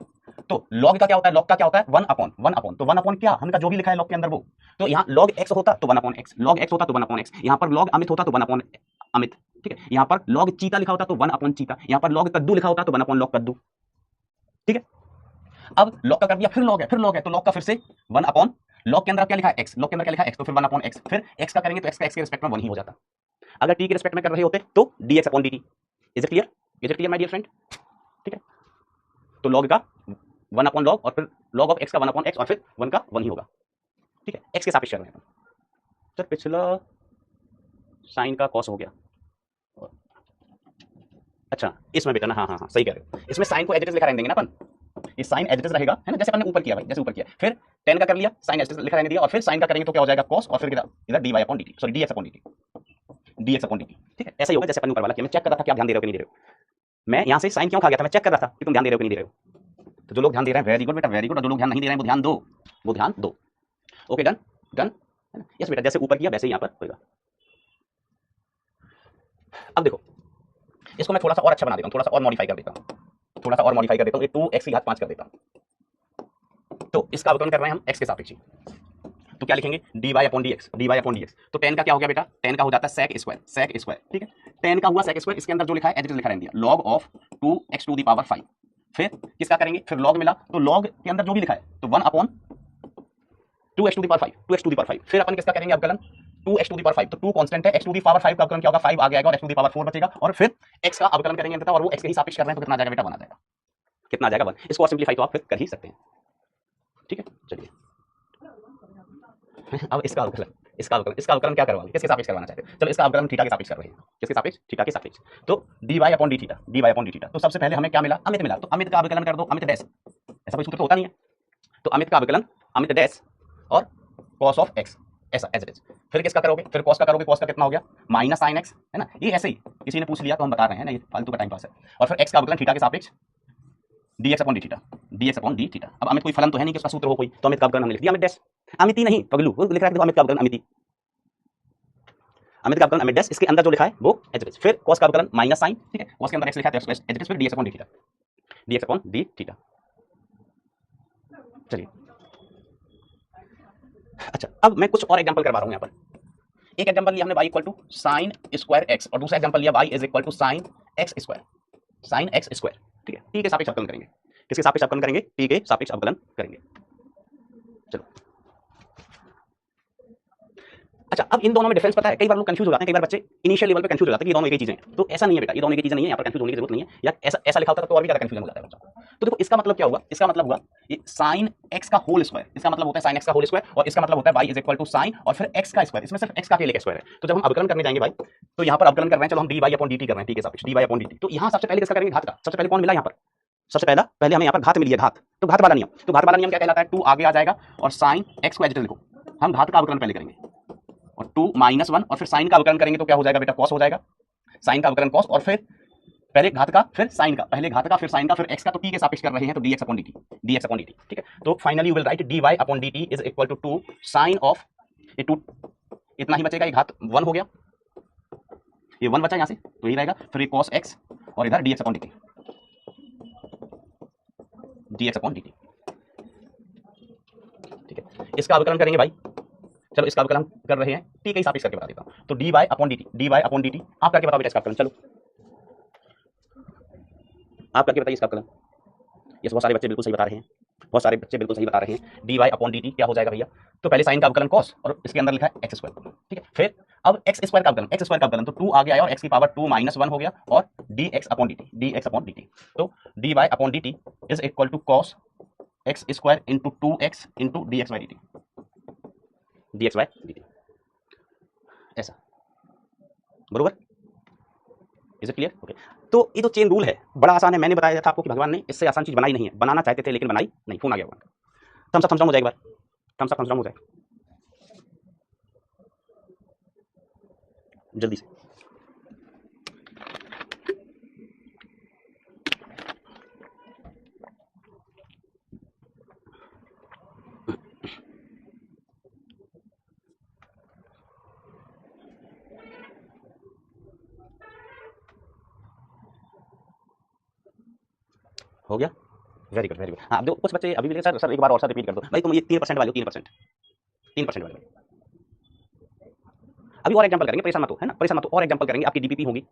तो log का क्या होता है? log का क्या होता है? 1 अपॉन तो 1 अपॉन क्या हमने जो भी लिखा है log के अंदर वो। तो यहाँ log x होता तो 1 अपॉन x, log x होता तो 1 अपॉन x। यहाँ पर log अमित होता तो 1 अपॉन अमित। ठीक है, यहाँ पर log चीता लिखा होता तो 1 अपॉन चीता, यहाँ पर log कद्दू लिखा होता तो 1 अपॉन log कद्दू। ठीक है, अब log का कर दिया, फिर log है तो log का फिर से 1 अपॉन log के अंदर क्या लिखा है? x, log के अंदर क्या लिखा है? x, तो फिर 1 अपॉन x। फिर x का करेंगे तो x का x के रिस्पेक्ट में 1 ही हो जाता। अगर t के रिस्पेक्ट में कर रहे होते तो dx upon dt। Is it clear? Is it clear my dear friend? ठीक है, तो log का 1 अपॉन log, और फिर log ऑफ x का 1 अपॉन x, और फिर 1 का 1 ही होगा। ठीक है, x के सापेक्ष कर रहे हैं। सर पिछला sin का cos हो गया, अच्छा इसमें बेटा ना, हाँ हाँ हाँ सही कह रहे हो, इसमें sin को एज इट इज लिखा रहने देंगे ना अपन, ये sin एज इट इज रहेगा, है ना? जैसे अपन ने ऊपर किया भाई, जैसे ऊपर किया, फिर tan का कर लिया, sin एज इट इज लिखा रहने दिया, और फिर sin का करेंगे तो क्या हो जाएगा? cos, और फिर इधर dy upon dt, sorry dx upon dt, dx upon dt। ठीक है, ऐसा ही होगा जैसे अपन ऊपर वाला किया। मैं चेक कर रहा था कि आप ध्यान दे रहे हो कि नहीं दे रहे हो। मैं यहाँ से sin क्यों खा गया था? मैं चेक कर रहा था कि तुम ध्यान दे रहे हो कि नहीं दे रहे हो। तो जो लोग ध्यान दे रहे हैं वेरी गुड बेटा, वेरी गुड। और जो लोग ध्यान नहीं दे रहे हैं वो ध्यान दो, वो ध्यान दो। ओके, डन डन, है ना? यस बेटा, जैसे ऊपर किया वैसे ही यहाँ पर होगा। अब देखो, इसको मैं थोड़ा सा और अच्छा बना देता हूँ, थोड़ा सा और मॉडिफाई कर देता हूँ, थोड़ा सा और मॉडिफाई कर देता हूँ, एक 2x की घात 5 कर देता हूँ। तो इसका अवकलन कर रहे हैं हम x के सापेक्ष, तो क्या लिखेंगे? dy upon dx, dy upon dx। तो tan का क्या हो गया बेटा? tan का हो जाता है sec स्क्वायर। ठीक है, tan का हुआ sec स्क्वायर, इसके अंदर जो लिखा है एज इट इज लिखा रहने दिया, log of 2x to the power 5। फिर किसका करेंगे? फिर log मिला तो log के अंदर जो भी लिखा है तो 1 upon 2x to the power 5, 2x to the power 5। फिर अपन किसका करेंगे अवकलन? 2x टू द पावर 5, तो 2 कांस्टेंट है, x टू द पावर 5 का अवकलन क्या होगा? 5 आ गया और x टू द पावर 4 बचेगा, और फिर x का अवकलन करेंगे अंततः, और वो x के ही सापेक्ष कर रहे हैं तो कितना आ जाएगा बेटा? 1 आ जाएगा। कितना आ जाएगा? 1। इसको और सिंपलीफाई तो आप फिर कर ही सकते हैं। ठीक है, चलिए अब इसका अवकलन क्या करवा, किसके सापेक्ष करवाना चाहते हैं? चलो इसका अवकलन थीटा के सापेक्ष कर रहे हैं। किसके सापेक्ष? थीटा के सापेक्ष। तो dy अपॉन डी थीटा, तो सबसे पहले हमें क्या मिला? अमित मिला, तो अमित का अवकलन कर दो, अमित डैश, ऐसा कोई सूत्र तो होता नहीं है, तो अमित का अवकलन अमित डैश और cos ऑफ x, ऐसा एज इट इज। फिर किसका करोगे, फिर कॉस का करोगे, कॉस का कितना हो गया माइनस साइन एक्स, है ना, ये ऐसे ही किसी ने पूछ लिया तो हम बता रहे हैं ना, ये फालतू का टाइम पास है। और फिर एक्स का अवकलन थीटा के सापेक्ष dx upon d theta, dx upon d theta. अब अमित कोई फलन तो है नहीं कि उसका सूत्र हो कोई, तो अमित का अवकलन हमने लिख दिया, अमित डैश, अमित ही नहीं पगलू, वो लिख रहा है देखो, अमित का अवकलन अमित, अमित का अवकलन अमित डैश, इसके अंदर जो लिखा है वो एज इट इज। फिर कॉस का अवकलन माइनस साइन, ठीक है, कॉस के अंदर एक्स लिखा है तो एज इट इज, फिर dx upon d theta, dx upon d theta. चलिए अच्छा, अब मैं कुछ और एग्जांपल करवा रहा हूं यहाँ पर। एक एग्जांपल लिया हमने y equal to sine square x, और दूसरा एग्जांपल लिया y is equal to sine x square, sine x square, ठीक है, t के सापेक्ष अवकलन करेंगे। किसके सापेक्ष अवकलन करेंगे, t के सापेक्ष अवकलन करेंगे। चलो अच्छा, अब इन दोनों में डिफरेंस पता है, कई बार लोग कंफ्यूज हो जाते हैं, कई बार बच्चे इनिशियल लेवल पे कंफ्यूज हो जाते हैं कि ये दोनों एक ही चीजें हैं, तो ऐसा नहीं है बेटा, ये दोनों एक ही चीजें नहीं है, यहाँ पर कंफ्यूज होने की जरूरत नहीं है, या ऐसा ऐसा लिखा होता है तो और भी ज्यादा कंफ्यूजन हो जाता है बच्चों को। तो देखो इसका मतलब क्या हुआ, इसका मतलब हुआ ये साइन एक्स का होल स्क्वायर, इसका मतलब होता है साइन एक्स का होल स्क्वायर, और इसका मतलब होता है y is equal to sine और फिर x का स्क्वायर, इसमें सिर्फ x का अकेले स्क्वायर है। तो जब हम अवकलन करने जाएंगे भाई, तो यहाँ पर अवकलन कर रहे हैं, चलो हम dy अपॉन dt कर रहे हैं, ठीक है सापेक्ष dy अपॉन dt, तो यहाँ सबसे पहले किसका करेंगे, घात का। सबसे पहले कौन मिला यहाँ पर, सबसे पहले हमें यहाँ पर घात मिली है, घात, तो घात वाला नियम, तो घात वाला नियम क्या कहलाता है, 2 आगे आ जाएगा और साइन एक्स को एज इट इज लिखो, हम घात का अवकलन पहले करेंगे, और 2 माइनस 1 और फिर साइन का अवकलन करेंगे तो क्या हो जाएगा बेटा, कॉस हो जाएगा, साइन का अवकलन कॉस, और फिर पहले घात का फिर साइन का, पहले घात का फिर साइन का फिर एक्स का, तो t के सापेक्ष कर रहे हैं तो dx upon dt, dx upon dt, ठीक है। तो finally you will write dy upon dt is equal to 2 sine of ये 2, इतना ही बचेगा, ये घात 1 हो गया, ये 1 बचा यहाँ से, तो यही रहेगा, फिर ये cos x और इधर dx upon dt, dx upon dt, ठीक है। इसका अवकलन करेंगे भाई, चलो इसका अवकलन कर रहे हैं, t के सापेक्ष करके बता देता हूं, तो dy अपॉन dt आप करके बताओ बेटा इसका अवकलन, चलो आप करके बताइए इसका अवकलन। ये बहुत सारे बच्चे बिल्कुल सही बता रहे हैं, बहुत सारे बच्चे बिल्कुल सही बता रहे हैं। dy अपॉन dt क्या हो जाएगा भैया, तो पहले साइन का अवकलन cos और इसके अंदर लिखा है एक्स स्क्वायर, ठीक है। फिर अब एक्स स्क्वायर का अवकलन, एक्स स्क्वायर का अवकलन, तो 2 आगे आया और x की पावर 2 माइनस 1 हो गया, और dx अपॉन dt, तो dy upon dt is equal to cos x square into 2x into dx by dt, ऐसा, बरोबर, इज इट क्लियर, ओके। तो ये तो चेन रूल है, बड़ा आसान है, मैंने बताया था आपको कि भगवान ने इससे आसान चीज बनाई नहीं है, बनाना चाहते थे लेकिन बनाई नहीं, फोन आ गया भगवान का। थम्स अप हो जाए एक बार, थम्स अप हो जाए जल्दी से। हो गया, वेरी गुड वेरी गुड। हाँ, देखो कुछ बच्चे अभी भी सर एक बार और सर रिपीट कर दो भाई, तुम ये 3% वाले हो, 3% वाले, अभी और एग्जांपल करेंगे, परेशान मत हो, है ना, परेशान मत हो, और एग्जांपल करेंगे, आपकी डीपीपी होगी,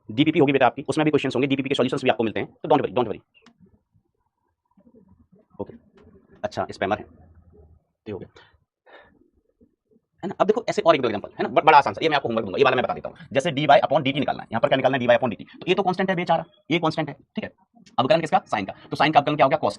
डीपीपी होगी बेटा आपकी, उसमें भी क्वेश्चंस होंगे, डीपीपी के सॉल्यूशंस भी आपको मिलते हैं, तो डोंट वरी, ओके। अच्छा स्पैमर है, तो हो गया, है ना। अब देखो ऐसे और एक दो एग्जांपल, है ना, बड़ा आसान सा, ये मैं आपको होमवर्क दूंगा, ये वाला मैं बता देता हूँ। जैसे dy अपॉन dt निकालना है, यहाँ पर क्या निकालना है, dy अपॉन dt, तो ये तो कांस्टेंट है बेचारा, ये कांस्टेंट है, ठीक है। अवकलन किसका, साइन का, तो साइन का अवकलन क्या हो गया, cos,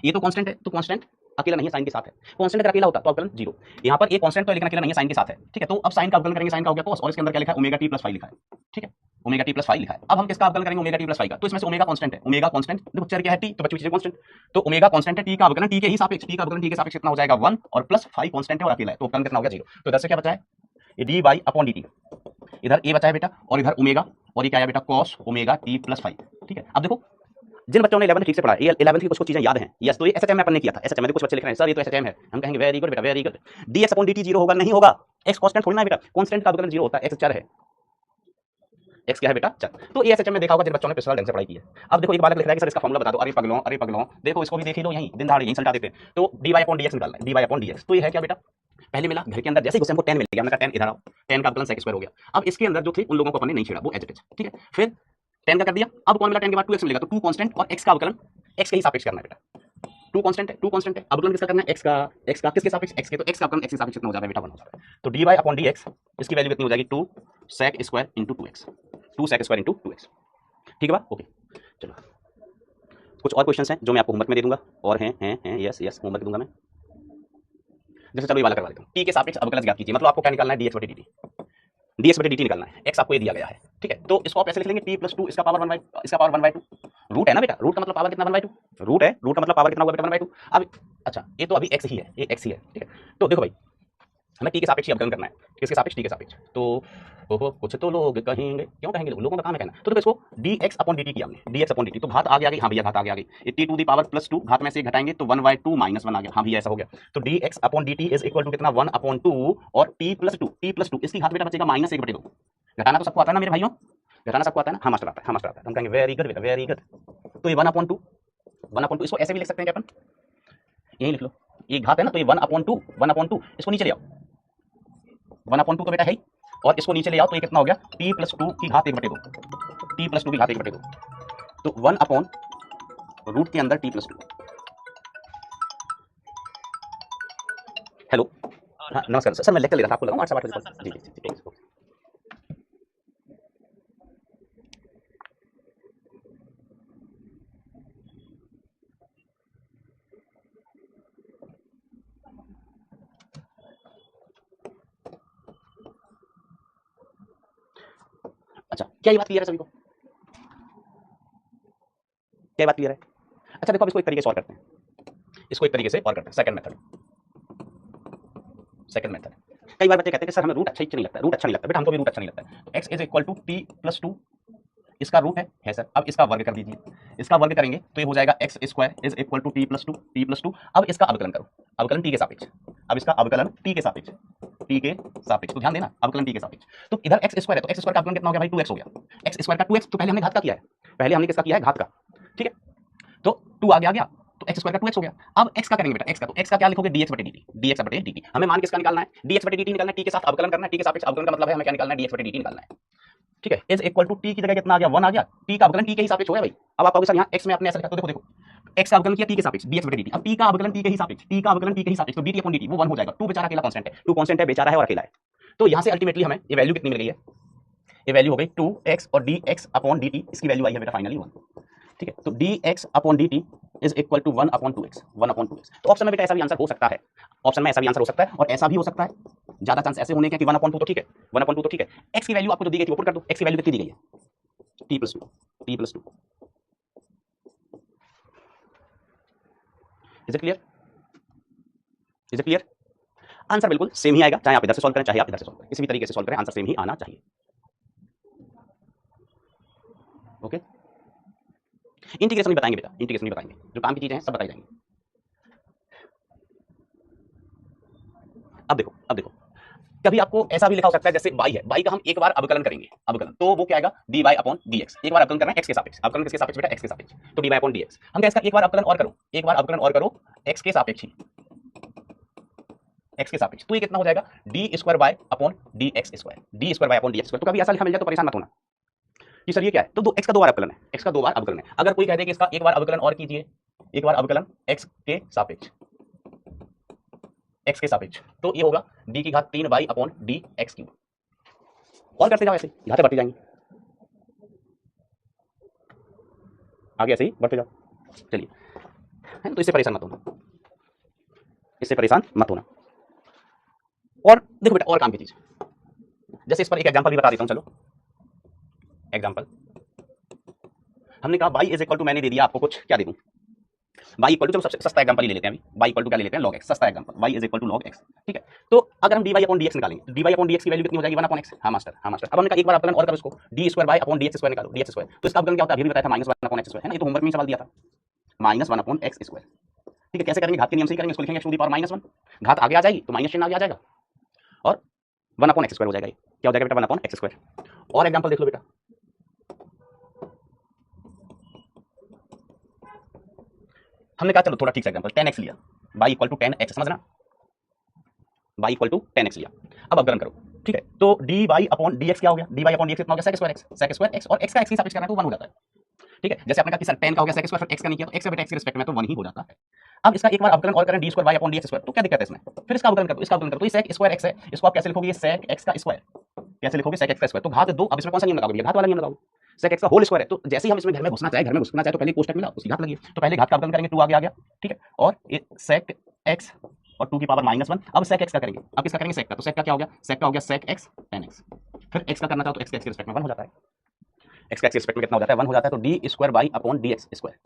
ये तो कांस्टेंट है, तो कांस्टेंट अकेला नहीं है, साइन के साथ है, कांस्टेंट अगर अकेला होता तो अवकलन 0, यहाँ पर ये कांस्टेंट तो लेकिन अकेला नहीं है, साइन के साथ है, ठीक है। तो अब साइन का अवकलन करेंगे, साइन का हो गया cos, और इसके अंदर क्या लिखा है, ओमेगा t प्लस 5 लिखा है, ठीक है, ओमेगा t प्लस 5 लिखा है। अब हम किसका अवकलन करेंगे, ओमेगा t प्लस 5 का, तो इसमें से ओमेगा कांस्टेंट है, ओमेगा कांस्टेंट, देखो चर क्या है t, तो बच्चों चीजें कांस्टेंट, तो ओमेगा कांस्टेंट है, t का अवकलन t के ही सापेक्ष, t का अवकलन t के सापेक्ष कितना हो जाएगा 1, और प्लस 5 कांस्टेंट है और अकेला है, तो अवकलन कितना हो गया 0। तो इधर से क्या बचा है, ये dy अपॉन dt, इधर a बचा है बेटा, और इधर ओमेगा, और ये क्या है बेटा, cos ओमेगा t प्लस 5, ठीक है। अब देखो जिन बच्चों ने 11th ठीक से पढ़ा है, ये 11th की कुछ चीजें याद हैं, यस, तो ये एसएचएम में अपन ने किया था, एसएचएम में कुछ बच्चे लिख रहे हैं सर ये तो एसएचएम है, हम कहेंगे वेरी गुड बेटा very good. dx upon dt 0 होगा, नहीं होगा, x कांस्टेंट थोड़ी ना है बेटा, कांस्टेंट का अवकलन 0 होता है, x चर है, x क्या है बेटा, चर। तो ये एसएचएम में देखा होगा जिन बच्चों ने पिछले ढंग से पढ़ाई की है। अब देखो एक बालक लिख रहा है कि सर इसका फॉर्मूला बता दो, अरे पगलों, देखो इसको भी देख ही लो, यहीं दिन दहाड़े यहीं सल्टा देते। तो dy अपॉन dx निकालना है, dy अपॉन dx, तो ये है क्या बेटा, पहले मिला घर के अंदर, जैसे ही हमको 10 मिल गया, हमने कहा 10 इधर आओ, 10 का अवकलन sec स्क्वायर हो गया। अब इसके अंदर जो थे उन लोगों को अपन ने नहीं छेड़ा, वो एज इट इज, ठीक है। फिर 10 का कर दिया, अब कौन मिला, 10 के बाद 2x मिलेगा, तो 2 कांस्टेंट और x का अवकलन x के ही सापेक्ष करना है बेटा, 2 कांस्टेंट है, 2 कांस्टेंट है, अवकलन किसका करना है, x का किसके सापेक्ष, x के, तो x का अवकलन x के सापेक्ष कितना हो जाता है बेटा, 1 हो जाता है। तो dy अपॉन dx इसकी वैल्यू कितनी हो जाएगी, 2 sec square into 2x, 2 sec square into 2x, ठीक है बा, ओके। चलो कुछ और क्वेश्चंस हैं जो मैं आपको होमवर्क में दे दूंगा, और हैं यस होमवर्क दूंगा मैं। जैसे चलो ये वाला करवा देता हूँ, t के सापेक्ष अवकलन ज्ञात कीजिए, मतलब आपको क्या निकालना है, dx बटे dt निकालना है, x आपको ये दिया गया है, ठीक है। तो इसको आप ऐसे लिख लेंगे, t प्लस 2 इसका पावर 1/2, रूट है ना बेटा, रूट का मतलब पावर कितना 1/2, रूट है, रूट का मतलब पावर कितना होगा बेटा 1/2। अब अच्छा ये तो अभी x ही है, ये x ही है, ठीक है। तो देखो भाई हमें टी के सापेक्ष ही अवकलन करना है, किसके सापेक्ष, टी के सापेक्ष। तो ओहो कुछ तो लोग कहेंगे, क्यों कहेंगे, लोगों का काम है कहना। तो देखो इसको dx अपॉन dt किया हमने, dx अपॉन dt, तो घात आगे आ गई, हाँ भैया घात आगे आ गई, t to the power plus 2, घात में से घटाएंगे तो 1/2 माइनस 1 आ गया, हाँ भैया ऐसा हो गया। तो dx upon dt is equal to कितना, 1/2 और t प्लस टू, इसकी घात बेटा बचेगा -1/2। घटाना तो सबको आता है ना मेरे भाइयों, घटाना सबको आता है ना, हाँ मास्टर आता है, हाँ मास्टर आता है। हम कहेंगे वेरी गुड बेटा वेरी गुड। तो ये 1/2 इसको ऐसे भी लिख सकते हैं क्या अपन, यही लिख लो, ये घात है ना, तो ये 1/2 इसको नीचे ले आओ, 1/2 तो बेटा है ही, और इसको नीचे ले आओ तो ये कितना हो गया, t प्लस 2 की घात 1/2, t प्लस 2 की घात 1/2, तो 1/रूट के अंदर t प्लस 2। हेलो, हाँ नमस्कार सर, मैं लेक्चर ले रहा था, आपको लगा 8 बजे, जी जी जी जी। अच्छा क्या ये बात क्लियर है सभी को, क्या बात क्लियर है। अच्छा देखो अब इसको एक तरीके से और करते हैं, इसको एक तरीके से और करते हैं, सेकंड मेथड। कई बार बच्चे कहते हैं कि सर हमें रूट अच्छा नहीं लगता, रूट अच्छा नहीं लगता, बेटा हमको भी रूट अच्छा नहीं लगता है। तो x is equal to t plus 2, इसका रूट है सर, अब इसका वर्ग कर दीजिए, इसका वर्ग करेंगे तो ये हो जाएगा x square is equal to t plus two. अब इसका अवकलन करो, अवकलन टी के सापेक्ष, अब इसका अवकलन टी के सापेक्ष, तो ध्यान देना अवकलन टी के सापेक्ष। तो इधर एक्स स्क्वायर है, तो एक्स स्क्वायर का अवकलन कितना हो गया भाई, 2x हो गया, एक्स स्क्वायर का 2x, तो पहले हमने घात का किया है, पहले हमने किसका किया है, घात का, ठीक है। तो 2 आगे आ गया, तो एक्स स्क्वायर का 2x हो गया। अब x का करेंगे बेटा, x का, तो x का क्या लिखोगे, dx बटे dt, हमें मान किसका निकालना है, dx बटे dt निकालना है, t के साथ अवकलन करना है, t के सापेक्ष अवकलन का मतलब है हमें क्या निकालना है, dx बटे dt निकालना है, ठीक है। इज इक्वल टू टी की जगह कितना आ गया, 1 आ गया, टी का अवकलन टी के ही सापेक्ष हो गया भाई। अब आप कहोगे सर यहाँ x में आपने ऐसा लिखा, तो देखो x का अवकलन किया टी के सापेक्ष, dx बटे dt, अब t का अवकलन टी के ही सापेक्ष, तो dt अपॉन dt वो 1 हो जाएगा। 2 बेचारा अकेला कांस्टेंट है, 2 कांस्टेंट है, बेचारा है और अकेला है। तो यहाँ से अल्टीमेटली हमें ये वैल्यू कितनी मिल गई है, ये वैल्यू हो गई 2x और dx अपॉन dt, इसकी वैल्यू आई है बेटा फाइनली 1, ठीक है। तो dx upon dt is equal to 1/2x। तो ऑप्शन में बेटा ऐसा भी आंसर हो सकता है, ऑप्शन में ऐसा भी आंसर हो सकता है और ऐसा भी हो सकता है, ज्यादा चांस ऐसे होने के कि 1/2 तो ठीक है, 1/2 तो ठीक है। x की वैल्यू आपको जो दी गई थी वो पुट कर दो, x की वैल्यू कितनी दी गई है, t plus 2। Is it clear, answer बिल्कुल सेम ही आएगा, चाहे आप इधर से सॉल्व करें चाहे आप इधर से सॉल्व करें, किसी भी तरीके से सॉल्व करें आंसर सेम ही आना चाहिए, ओके। इंटीग्रेशन भी बताएंगे बेटा, इंटीग्रेशन भी बताएंगे, जो काम की चीजें हैं सब बताई जाएंगी। अब देखो कभी आपको ऐसा भी लिखा हो सकता है जैसे y है, y का हम एक बार अवकलन करेंगे, अवकलन तो वो क्या आएगा, dy अपॉन dx, एक बार अवकलन करना है x के सापेक्ष, अवकलन किसके सापेक्ष बेटा, x के सापेक्ष, तो dy अपॉन dx। हम क्या इसका एक बार अवकलन और करो, एक बार अवकलन और करो x के सापेक्ष ही, x के सापेक्ष, तो ये कितना हो जाएगा, d square y upon dx square, d square y upon dx square. तो कभी ऐसा लिखा मिल जाए तो परेशान मत होना कि सर ये क्या है, तो x का 2 बार अवकलन है, x का 2 बार अवकलन है। अगर कोई कह दे कि इसका एक बार अवकलन और कीजिए, एक बार अवकलन x के सापेक्ष, x के सापेक्ष, तो ये होगा d की घात 3y अपॉन dx क्यूब, और करते जाओ ऐसे घातें बढ़ती जाएंगी, आगे ऐसे ही बढ़ते जाओ, चलिए है तो इससे परेशान मत होना, इससे परेशान मत होना। और देखो बेटा और काम की चीज, जैसे इस पर एक एग्जांपल भी बता देता हूं, चलो एग्जांपल, हमने कहा y इज इक्वल टू, मैंने दे दिया आपको कुछ, क्या दे दूं, y इक्वल टू, चलो सबसे सस्ता एग्जांपल ही ले लेते हैं अभी, y इक्वल टू क्या ले लेते हैं, log x, सस्ता example, y is equal to log x, ठीक है। तो अगर हम dy अपॉन dx निकालेंगे, dy अपॉन dx की वैल्यू कितनी हो जाएगी, 1/x, हाँ मास्टर, हाँ मास्टर। अब हमने कहा एक बार अवकलन और करो इसको, d square y upon dx square निकालो, dx स्क्वायर, तो इसका अवकलन क्या होता है, अभी भी बताया था -1/x स्क्वायर, है ना, ये तो होमवर्क में सवाल दिया था, -1/x स्क्वायर, ठीक है। कैसे करेंगे, घात के नियम से ही करेंगे, इसको लिखेंगे x टू दी पावर -1, घात आगे आ जाएगी तो माइनस चिन्ह आगे आ जाएगा और 1/x स्क्वायर हो जाएगा, क्या हो जाएगा बेटा, 1/x स्क्वायर। और एग्जांपल देख लो बेटा, हमने कहा चलो थोड़ा ठीक से एग्जांपल, 10x लिया, y इक्वल टू 10x, समझना, y इक्वल टू 10x लिया, अब अवकलन करो, ठीक है। तो dy अपॉन dx क्या हो गया, dy अपॉन dx कितना हो गया, sec स्क्वायर x, और x का x के सापेक्ष करना है तो 1 हो जाता है, ठीक है। जैसे आपने कहा कि सर 10 का हो गया sec स्क्वायर, फिर x का नहीं किया तो x का बेटा x के रिस्पेक्ट में तो 1 ही हो जाता है। अब इसका एक बार अवकलन और करें, d square y upon dx square, तो क्या दिक्कत है इसमें, फिर इसका अवकलन करो, इसका अवकलन करो, तो ये sec स्क्वायर x है, इसको आप कैसे लिखोगे, ये sec x का स्क्वायर, कैसे लिखोगे, sec x का स्क्वायर, तो घात 2, अब इसमें कौन सा नियम लगाओगे, घात वाला नियम लगाओगे, sec x का होल स्क्वायर है, तो जैसे ही हम इसमें घर में घुसना चाहे तो पहले कोष्टक मिला उसकी घात लगी, तो पहले घात का अवकलन करेंगे, 2 आगे आ गया, ठीक है, और ये sec x और 2 की पावर -1, अब sec x का करेंगे, अब किसका करेंगे, sec का, तो sec का क्या हो गया, sec का हो गया sec x 10x, फिर x का करना चाहो तो x के रिस्पेक्ट में 1 हो जाता है, x का x के रिस्पेक्ट में कितना हो जाता है, 1 हो जाता है, तो d square y upon dx square,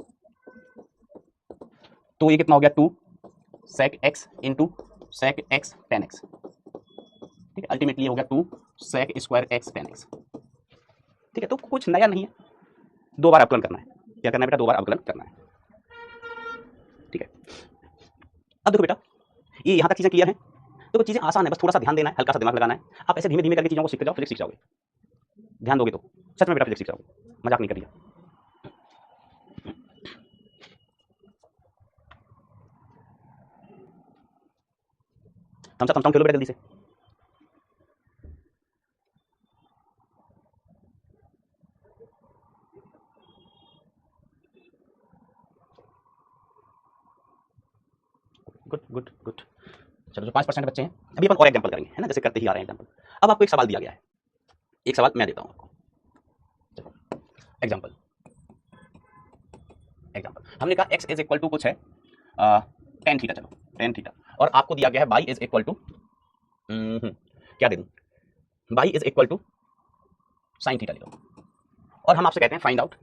तो ये कितना हो गया, 2 sec x into sec x 10x, ठीक है, अल्टीमेटली हो गया 2 sec square x tan x। ठीक है, तो कुछ नया नहीं है, दो बार अवकलन करना है। क्या करना है बेटा? दो बार अवकलन करना है। ठीक है, अब देखो बेटा, ये यहाँ तक चीजें क्लियर हैं। देखो चीजें आसान है, बस थोड़ा सा ध्यान देना है, हल्का सा दिमाग लगाना है। आप ऐसे धीमे धीमे करके चीजों को सीखते जाओ, फिजिक्स सीख जाओगे। ध्यान दोगे तो सच में बेटा फिजिक्स सीख जाओगे, मजाक नहीं कर दिया। थम्स अप खेलो बेटा जल्दी से। Good good good. चलो जो 5% बच्चे हैं, अभी अपन और एग्जांपल करेंगे, है ना, जैसे करते ही आ रहे हैं एग्जांपल। अब आपको एक सवाल दिया गया है, एक सवाल मैं देता हूं आपको। चलो एग्जांपल, हमने कहा x इज इक्वल टू कुछ है tan थीटा। चलो tan थीटा, और आपको दिया गया है y इज इक्वल टू क्या दे दूं, y is equal to sin theta ले लो। और हम आपसे कहते हैं find out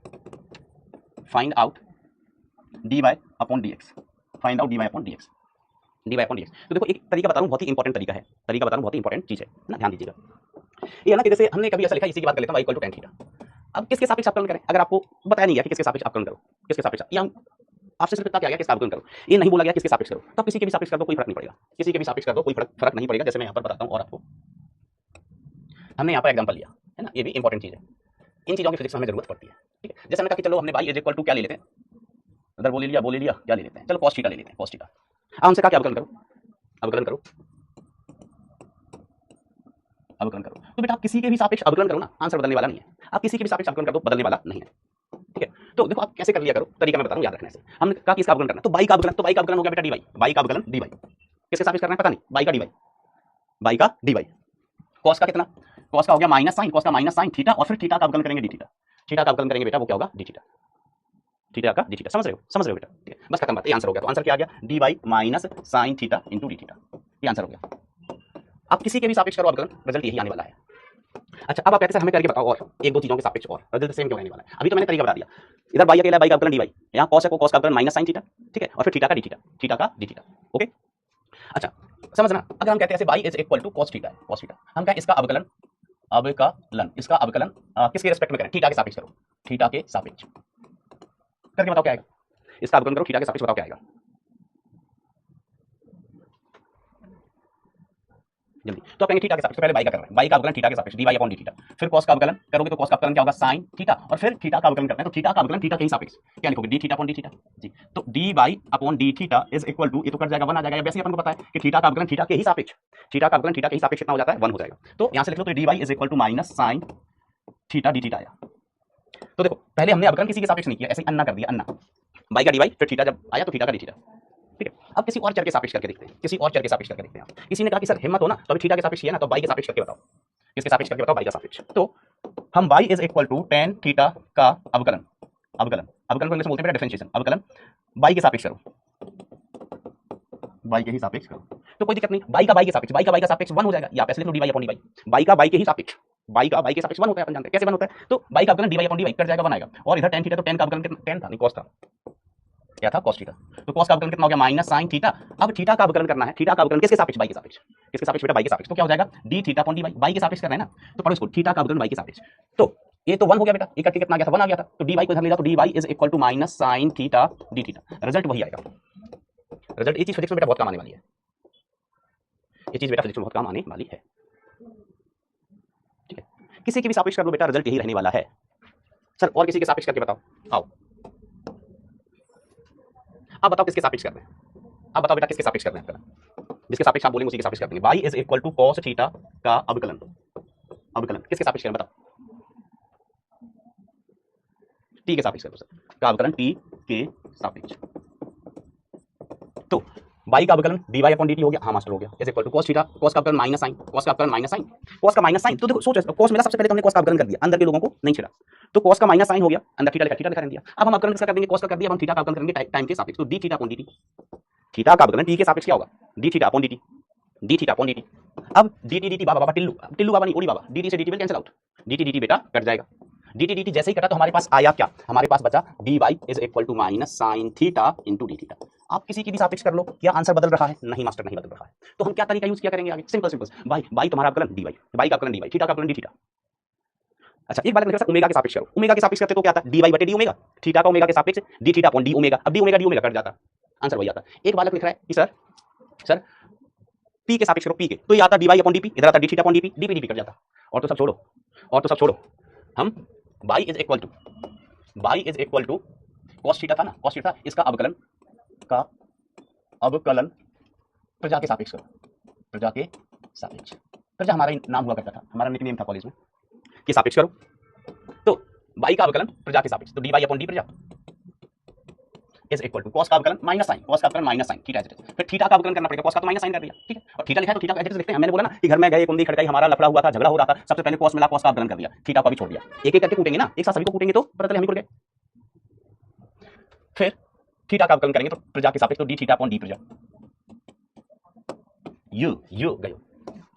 dy upon dx, find out dy upon dx, dy upon dx। तो देखो एक तरीका बता रहा हूं, बहुत ही इंपॉर्टेंट तरीका है, तरीका बता रहा हूं, बहुत ही इंपॉर्टेंट चीज है ना, ध्यान दीजिएगा। ये है ना कि जैसे हमने कभी ऐसा लिखा, इसी की बात कर लेते हैं, y equal to tan theta. अब किसके सापेक्ष अवकलन करें? अगर आपको बताया नहीं गया कि किसके सापेक्ष अवकलन करो, किसके सापेक्ष, या आपसे सिर्फ इतना क्या गया किसका अवकलन करो, ये नहीं बोला गया किसके सापेक्ष करो, तो किसी के भी सापेक्ष कर दो, कोई फर्क नहीं पड़ेगा, किसी के भी सापेक्ष कर दो, कोई फर्क नहीं पड़ेगा। जैसे मैं यहाँ पर बताता हूँ, और आपको हमने यहाँ पर एग्जाम्पल लिया है ना, ये भी इंपॉर्टेंट चीज है, इन चीजों की फिजिक्स में हमें जरूरत पड़ती है। ठीक है, जैसे हमने कहा कि चलो हमने y इज इक्वल टू क्या ले लेते हैं, इधर बोले लिया क्या ले लेते हैं, चलो cos थीटा ले लेते हैं, cos थीटा। अब हमसे कहा कि अवकलन करो, अवकलन करो, अवकलन करो। तो बेटा आप किसी के भी सापेक्ष अवकलन करो ना, आंसर बदलने वाला नहीं है। आप किसी के भी सापेक्ष अवकलन कर दो, बदलने वाला नहीं है। ठीक है, तो देखो आप कैसे कर लिया करो, तरीका मैं बता रहा हूँ, याद रखने से। हमने कहा कि इसका अवकलन करना, तो y का अवकलन, तो y का अवकलन हो गया बेटा dy, y का अवकलन dy। किसके सापेक्ष करना है पता नहीं, y का dy, y का dy। cos का कितना, cos का हो गया माइनस साइन, cos का माइनस साइन थीटा, और फिर थीटा का अवकलन करेंगे d थीटा, थीटा का अवकलन करेंगे बेटा, वो क्या होगा d थीटा, थीटा का d थीटा। समझ रहे हो बेटा? ठीक है, बस खत्म बात, ये आंसर हो गया। तो आंसर क्या आ गया, dy minus sine theta into d theta, ये आंसर हो गया। आप किसी के भी सापेक्ष करो अवकलन, रिजल्ट यही आने वाला है। अच्छा, अब आप कहते हैं हमें करके बताओ और एक दो चीजों के सापेक्ष, और रिजल्ट सेम क्यों रहने वाला है। अभी तो मैंने तरीका बता दिया, इधर y अकेला, y का अवकलन dy, यहाँ cos है, cos का अवकलन माइनस साइन थीटा, ठीक है, और फिर थीटा का d थीटा, थीटा का d थीटा। ओके, अच्छा समझना, अगर हम कहते हैं ऐसे y is equal to cos theta है, cos थीटा, हम कहें इसका अवकलन, इसका अवकलन किसके रिस्पेक्ट में करें, थीटा के सापेक्ष करो, थीटा के सापेक्ष करके बताओ क्या आएगा, इसका अवकलन करो थीटा के सापेक्ष, बताओ क्या आएगा जल्दी। तो आप कहेंगे थीटा के सापेक्ष, तो पहले y का कर रहे हैं, y का अवकलन थीटा के सापेक्ष dy अपॉन d थीटा, फिर cos का अवकलन करोगे तो cos का अवकलन क्या होगा, sin थीटा, और फिर थीटा का अवकलन करते हैं तो थीटा का अवकलन थीटा के ही सापेक्ष क्या लिखोगे, d theta upon d theta जी। तो dy upon d theta is equal to, ये तो कट जाएगा 1 आ जाएगा, वैसे ही अपन को पता है कि थीटा का अवकलन थीटा के ही सापेक्ष, थीटा का अवकलन थीटा के ही सापेक्ष कितना हो जाता है, 1 हो जाएगा। तो यहां से लिख लो, तो dy is equal to minus sin theta d theta आया। तो देखो पहले हमने अवकलन किसी के सापेक्ष नहीं किया, ऐसे ही अन्ना कर दिया, अन्ना, y का dy, फिर थीटा जब आया तो थीटा का d थीटा। ठीक है, अब किसी और चर के सापेक्ष करके देखते हैं, किसी और चर के सापेक्ष करके देखते हैं। किसी ने कहा कि सर हिम्मत हो ना, तो अभी थीटा के सापेक्ष किया ना, तो y के सापेक्ष करके बताओ, किसके सापेक्ष करके बताओ, y का सापेक्ष। तो हम y is equal to tan theta का अवकलन, अवकलन को इंग्लिश में बोलते हैं डिफरेंशिएशन, अवकलन y के सापेक्ष करो, y के ही सापेक्ष करो, तो कोई दिक्कत नहीं, y का y के सापेक्ष, y का y का सापेक्ष 1 हो जाएगा, या ऐसे लिख लो dy अपॉन dy, y का y के ही सापेक्ष, y का y के सापेक्ष 1 होता है, अपन जानते हैं कैसे 1 होता है। तो y का अवकलन dy अपॉन dy कट जाएगा, 1 आएगा, और इधर tan थीटा, तो tan का अवकलन tan था नहीं cos था, क्या था cos थीटा, तो cos का अवकलन कितना हो गया, माइनस sin थीटा। अब थीटा का अवकलन करना है, थीटा का अवकलन किसके सापेक्ष, y के सापेक्ष, किसके सापेक्ष बेटा, y के सापेक्ष, तो क्या हो जाएगा d theta upon dy, y के सापेक्ष कर रहे हैं ना, तो पढ़ो इसको, थीटा का अवकलन y के सापेक्ष। तो ये तो 1 हो गया बेटा, एक करके कितना आ गया था, 1 आ गया था, तो dy को इधर ले जाओ, तो dy is equal to minus sin theta d theta, result वही आएगा। रिजल्ट, ये चीज फिजिक्स में बेटा बहुत काम आने वाली है, ये चीज बेटा फिजिक्स में बहुत काम आने वाली है। ठीक है, किसी की भी सापेक्ष कर लो बेटा, रिजल्ट यही रहने वाला है। सर और किसी के सापेक्ष करके बताओ, आओ अब बताओ किसके सापेक्ष कर रहे हैं, अब बताओ बेटा किसके सापेक्ष कर रहे हैं, जिसके सापेक्ष आप बोलेंगे उसी के सापेक्ष कर देंगे। y is equal to cos theta का अवकलन, अवकलन किसके सापेक्ष करें बताओ, t के सापेक्ष करो सर, का अवकलन t के सापेक्ष। तो y का अवकलन dy अपॉन dt हो गया, हाँ मास्टर हो गया, is equal to cos theta, cos का अवकलन माइनस sin, cos का अवकलन माइनस sin, cos का माइनस sin। तो देखो सोचो, cos मिला सबसे पहले तो हमने cos का अवकलन कर दिया, अंदर के लोगों को नहीं छेड़ा, तो cos का माइनस sin हो गया, अंदर थीटा लिखा रहने दिया। अब हम अवकलन किसका कर देंगे, cos का कर दिया, अब हम थीटा का अवकलन करेंगे टाइम के सापेक्ष, तो d theta upon dt, theta का अवकलन t के सापेक्ष क्या होगा, d theta upon dt, d theta upon dt। अब dt dt बाबा टिल्लू, टिल्लू बाबा नहीं ओडी बाबा, dt से dt will cancel out, dt dt बेटा कट जाएगा, dt dt जैसे ही कटा तो हमारे पास आया क्या, हमारे पास बचा dy is equal to minus sin theta into d theta. आप किसी की भी सापेक्ष कर लो, क्या आंसर बदल रहा है? नहीं मास्टर, नहीं बदल रहा है। तो हम क्या तरीका यूज किया करेंगे आगे? सिंपल सिंपल, बाई बाई तुम्हारा अवकलन डी बाई का अवकलन डी बाई, थीटा का अवकलन डी थीटा। अच्छा एक बात लिखो सर, ओमेगा के सापेक्ष करो, ओमेगा के सापेक्ष करते तो क्या आता? डी वाई बटे डी ओमेगा, थीटा का ओमेगा के सापेक्ष D theta upon D omega. अब डी ओमेगा कट जाता, आंसर वही आता। एक बात लिख रहा है कि सर पी के सापेक्ष करो, पी के तो ये आता d y upon d p, इधर आता d theta upon d p, d p cut जाता। और तो सब छोड़ो, हम y is equal to cos theta था ना, कॉस थीटा, इसका अवकलन प्रजा के सापेक्ष करो, प्रजा के सापेक्ष, प्रजा हमारा नाम हुआ करता था, हमारा निकनेम था कॉलेज में, के सापेक्ष करो। तो बाई का अवकलन प्रजा के सापेक्ष, तो डी वाई अपॉन डी प्रजा इज इक्वल टू कॉस का अवकलन माइनस साइन, कॉस का अवकलन माइनस साइन थीटा, फिर थीटा का अवकलन करना पड़ेगा, कॉस का तो माइनस साइन कर दिया, ठीक है। और थीटा लिखा है तो थीटा का एडजस्ट लिखते हैं। मैंने बोला ना कि घर में गए, कुंडी खड़काई, हमारा लफड़ा हुआ था, झगड़ा हो रहा था, सबसे पहले कॉस मिला, कॉस का अवकलन कर दिया, थीटा को भी छोड़ दिया। एक एक करके कूटेंगे ना, एक साथ सभी को कूटेंगे तो पता चले हम ही कूट गए। फिर थीटा का अवकलन करेंगे तो प्रजा के सापेक्ष, तो डी थीटा अपॉन डी प्रजा, यू गयो,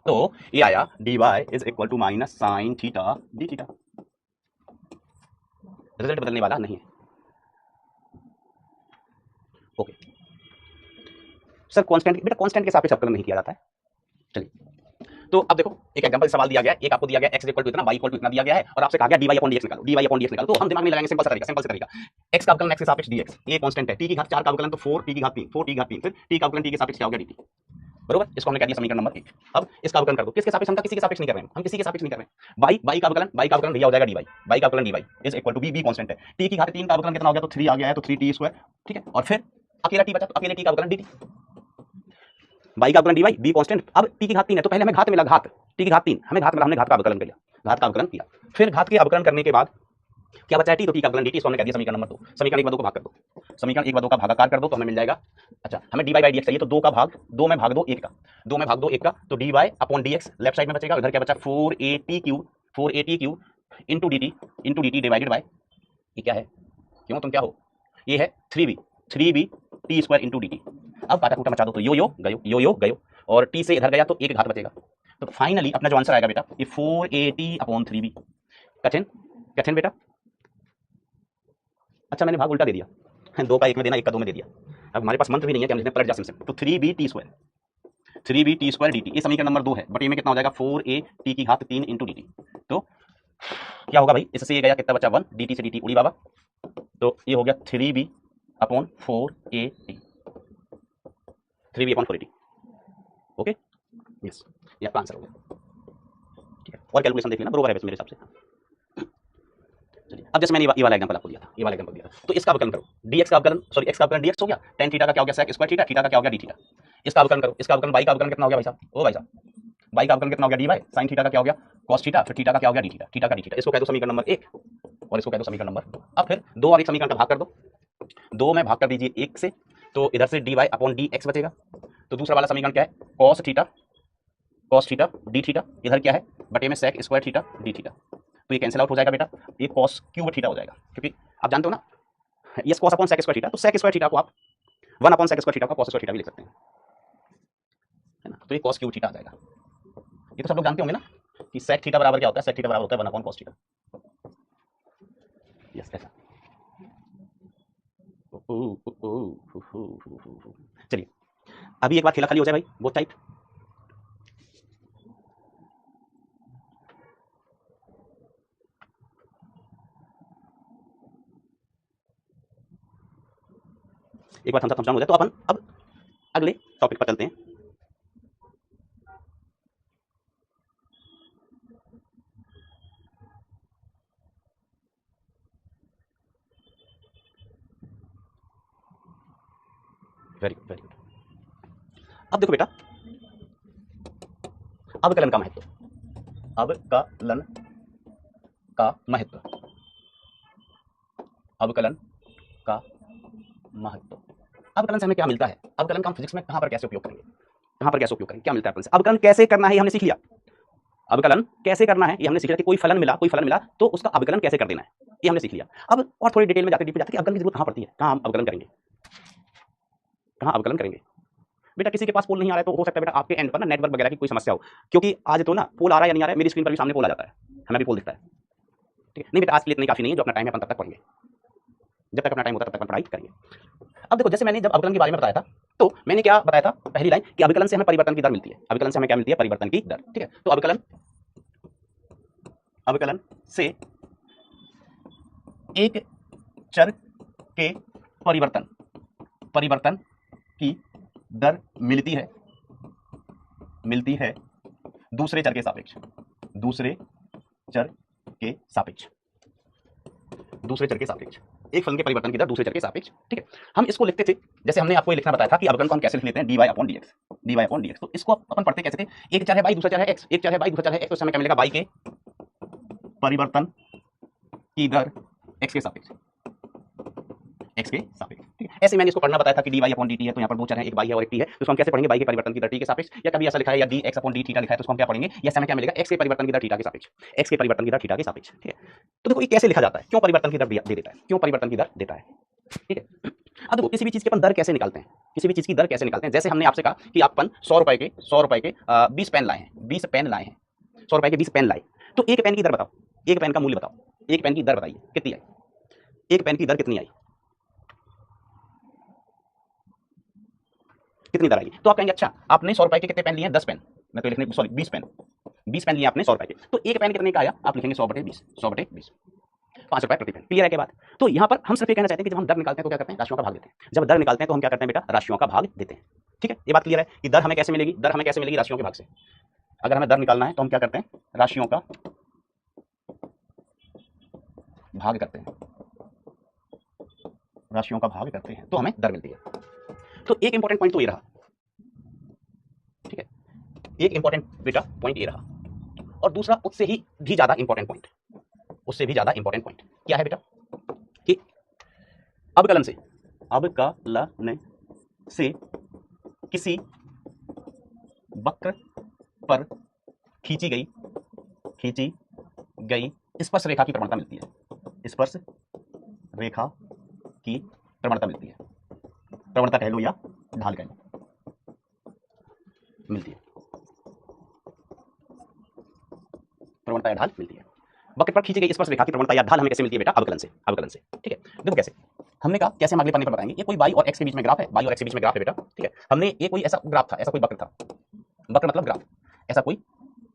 तो ये आया d y is equal to minus sine theta d theta. Result बदलने वाला नहीं है। ओके सर, कांस्टेंट, बेटा कांस्टेंट के सापेक्ष अवकलन नहीं किया जाता है। चलिए तो अब देखो, एक एग्जांपल सवाल दिया गया है, एक आपको दिया गया x इक्वल टू इतना, y इक्वल टू इतना दिया गया है, और आपसे कहा गया dy अपॉन dx निकालो, dy अपॉन dx निकालो। तो हम दिमाग में लगाएंगे सिंपल सा तरीका, x का अवकलन x के सापेक्ष dx, ये कांस्टेंट है, t की घात 4 का अवकलन तो 4 t की घात 3, 4 t की घात 3, फिर t का अवकलन t के सापेक्ष क्या हो गया dt, बरोबर। इसको हमने कह दिया समीकरण नंबर 1। अब इसका अवकलन कर दो, किसके सापेक्ष? हम किसी के सापेक्ष नहीं कर रहे हैं, हम किसी के सापेक्ष नहीं कर रहे हैं। बाई का अवकलन भैया हो जाएगा dy, बाई का अवकलन dy is equal to b constant है, t की घात 3 का अवकलन कितना हो गया? तो 3 आ गया है, तो 3t स्क्वायर, ठीक है। और फिर अकेला t बचा, तो अकेले t का अवकलन dt, बाई का अवकलन dy, b कांस्टेंट। अब t की घात 3 है, तो पहले हमें घात मिला, घात t की घात 3 हमें घात मिला, हमने घात का अवकलन किया, घात का अवकलन किया। फिर घात के अवकलन करने के बाद क्या बचा है? t, तो t का अवकलन dt, इसको हमने कह दिया समीकरण नंबर 2। समीकरण 1 व 2 को भाग कर दो, समीकरण 1 व 2 का भागाकार कर दो तो हमें मिल जाएगा। अच्छा, हमें dy बाई dx चाहिए, तो 2 का भाग 2 में भाग दो 1 का, 2 में भाग दो 1 का, तो dy upon dx left side में बचेगा, इधर क्या बचा? 4at³ into dt divided by, ये क्या है? क्यों तुम क्या हो? ये है 3b t square into dt। अब काटा कूटा मचा दो, तो यो गयो, और t से इधर गया तो एक घात बचेगा। तो फाइनली अपना जो आंसर आएगा बेटा, ये 4at अपॉन 3b। कठिन बेटा। अच्छा मैंने भाग उल्टा दे दिया, 2 का 1 में देना, 1 का 2 में दे दिया। अब हमारे पास मंत्र भी नहीं है कि हम लिखने पलट जा सिम, तो 3b t स्क्वायर dt, ये समीकरण नंबर 2 है। बटे में कितना हो जाएगा? 4at की घात 3 इंटू dt। तो क्या होगा भाई? इससे ये गया कितना बचा? 1, dt से dt उड़ी बाबा, तो ये हो गया 3b upon 4at, 3b upon 4at। Okay yes, ये आपका आंसर हो गया, ठीक है। और कैलकुलेशन देख लेना, बरोबर है वैसे मेरे हिसाब से। चलिए अब जैसे मैंने ये वाला एग्जांपल आपको दिया था, तो इसका अवकलन करो, x का अवकलन dx हो गया, tan थीटा का क्या हो गया? sec स्क्वायर थीटा, थीटा का क्या हो गया? d theta. इसका अवकलन करो, इसका अवकलन y का अवकलन कितना हो गया भाई साहब? ओ भाई साहब, y का अवकलन कितना हो गया? dy, sin थीटा का क्या हो गया? cos थीटा, फिर थीटा का क्या हो गया? d थीटा, थीटा का d थीटा। इसको कह दो समीकरण नंबर 1 और इसको कह दो समीकरण नंबर 2। अब फिर 2 और 1 समीकरण का भाग कर दो, 2 में भाग कर दीजिए 1 से, तो इधर से dy अपॉन dx बचेगा। तो दूसरा वाला समीकरण क्या है? cos थीटा d थीटा, इधर क्या है? बटे में sec square theta d theta. तो ये कैंसिल आउट हो जाएगा बेटा, ये cos क्यूब थीटा हो जाएगा, क्योंकि आप जानते हो ना, yes cos upon sec square theta, तो sec स्क्वायर थीटा को आप 1 अपॉन sec स्क्वायर थीटा को cos स्क्वायर थीटा भी लिख सकते हैं, है ना। तो ये cos क्यूब थीटा आ जाएगा। ये तो सब लोग जानते होंगे ना कि sec थीटा बराबर क्या होता है? sec थीटा बराबर होता है 1 अपॉन cos थीटा। यस ऐसा। चलिए अभी एक बार खेला खाली हो जाए भाई, बोथ टाइप। एक बार थम्स डाउन हो जाए तो अपन अब अगले टॉपिक पर चलते हैं। Very good. अब देखो बेटा, अवकलन का महत्व, अवकलन का महत्व, अवकलन का महत्व। अवकलन से हमें क्या मिलता है? अवकलन का हम फिजिक्स में कहां पर कैसे उपयोग करेंगे? क्या मिलता है अवकलन से? अवकलन कैसे करना है ये हमने सीख लिया, अवकलन कैसे करना है ये हमने सीख लिया कि कोई फलन मिला तो उसका अवकलन कैसे कर देना है, ये हमने सीख लिया। अब और थोड़ी डिटेल में जाकर डीप जाते कि अवकलन की जरूरत कहां पड़ती है, कहां हम अवकलन करेंगे, कहां अवकलन करेंगे। बेटा किसी के पास पोल नहीं आ रहा है तो हो सकता है बेटा आपके एंड पर ना नेटवर्क वगैरह की कोई समस्या हो, क्योंकि आज तो ना पोल आ रहा है या नहीं आ रहा है, मेरी स्क्रीन पर भी सामने पोल आ जाता है, हमें भी पोल दिखता है, ठीक है। नहीं बेटा आज के लिए इतनी काफी नहीं है, जो अपना टाइम है अपन तब तक पढ़ेंगे। जब तक अपना टाइम होता है तब तक अपन पढ़ाई करेंगे। अब देखो, जैसे मैंने जब अवकलन के बारे में बताया था, तो मैंने क्या बताया था, पहली लाइन कि अवकलन से हमें परिवर्तन की दर मिलती है। अवकलन से हमें क्या मिलती है? परिवर्तन की दर। ठीक है, तो अवकलन से एक चर के परिवर्तन की दर मिलती है दूसरे चर के सापेक्ष। एक फलन के परिवर्तन की दर दूसरे चर के सापेक्ष। ठीक है, हम इसको लिखते थे, जैसे हमने आपको ये लिखना बताया था कि अवकलन को हम कैसे लिख लेते हैं, dy अपॉन dx। तो इसको अपन पढ़ते कैसे थे? एक चर है y, दूसरा चर है x, एक चर है y, दूसरा चर है x, तो समय क्या मिलेगा? y के परिवर्तन की दर x के सापेक्ष। ठीक है, ऐसे मैंने इसको पढ़ना बताया था कि dy अपॉन dt है, तो यहाँ पर दो चर है, एक y है और एक t है, तो हम कैसे पढ़ेंगे? y के परिवर्तन की दर t के सापेक्ष, या कभी ऐसा लिखा है या dx अपॉन d थीटा लिखा है, तो उसको हम क्या पढ़ेंगे? या समय क्या मिलेगा? x के परिवर्तन की दर थीटा के सापेक्ष। ठीक है, तो देखो ये कैसे लिखा जाता है, क्यों परिवर्तन की दर दे देता है, क्यों परिवर्तन की दर देता है। ठीक है, अब देखो किसी भी चीज की अपन दर कैसे निकालते हैं, किसी भी चीज की दर कैसे निकालते हैं। जैसे हमने आपसे कहा कि अपन 100 रुपए के 20 पेन लाए हैं, 20 पेन लाए हैं, 100 रुपए के 20 पेन लाए, तो एक पेन की दर बताओ, एक पेन का मूल्य बताओ, एक पेन की दर बताइए कितनी आई, एक पेन की दर कितनी आई, कितनी दर आई? तो आप कहेंगे अच्छा आपने 100 रुपए के कितने पेन लिए हैं? 10 पेन, मैं तो लिखने सॉरी 20 पेन लिए आपने 100 रुपए के, तो एक पेन कितने का आया? आप लिखेंगे 100/20, 5 रुपए प्रति पेन। क्लियर है के बाद? तो यहाँ पर हम सिर्फ ये कहना चाहते हैं कि जब हम दर निकालते हैं तो क्या करते हैं? राशियों का भाग देते हैं। जब दर निकालते हैं तो हम क्या करते हैं बेटा? राशियों का भाग देते हैं। ठीक है, ये बात क्लियर है कि दर हमें कैसे मिलेगी? दर हमें कैसे मिलेगी? राशियों के भाग से। अगर हमें दर निकालना है तो हम क्या करते हैं? राशियों का भाग करते हैं, राशियों का भाग करते हैं तो हमें दर मिलती है। तो एक इंपॉर्टेंट पॉइंट तो ये रहा। ठीक है, एक इंपॉर्टेंट बेटा पॉइंट ये रहा, और दूसरा उससे ही भी ज्यादा इंपॉर्टेंट पॉइंट, उससे भी ज्यादा इंपॉर्टेंट पॉइंट क्या है बेटा? कि अवकलन से किसी वक्र पर खींची गई स्पर्श रेखा की प्रवणता मिलती है। स्पर्श रेखा की प्रवणता मिलती है, प्रवणता कह लो या ढाल कह लो, मिलती है, प्रवणता या ढाल मिलती है। वक्र पर खींची गई स्पर्श रेखा की प्रवणता या ढाल हमें कैसे मिलती है बेटा? अवकलन से। ठीक है, देखो कैसे, हमने कहा कैसे हम अगले पन्ने पर बताएंगे। ये कोई y और x के बीच में ग्राफ है, y और x के बीच में ग्राफ है बेटा। ठीक है, हमने ये कोई ऐसा ग्राफ था, ऐसा कोई वक्र था, वक्र मतलब ग्राफ, ऐसा कोई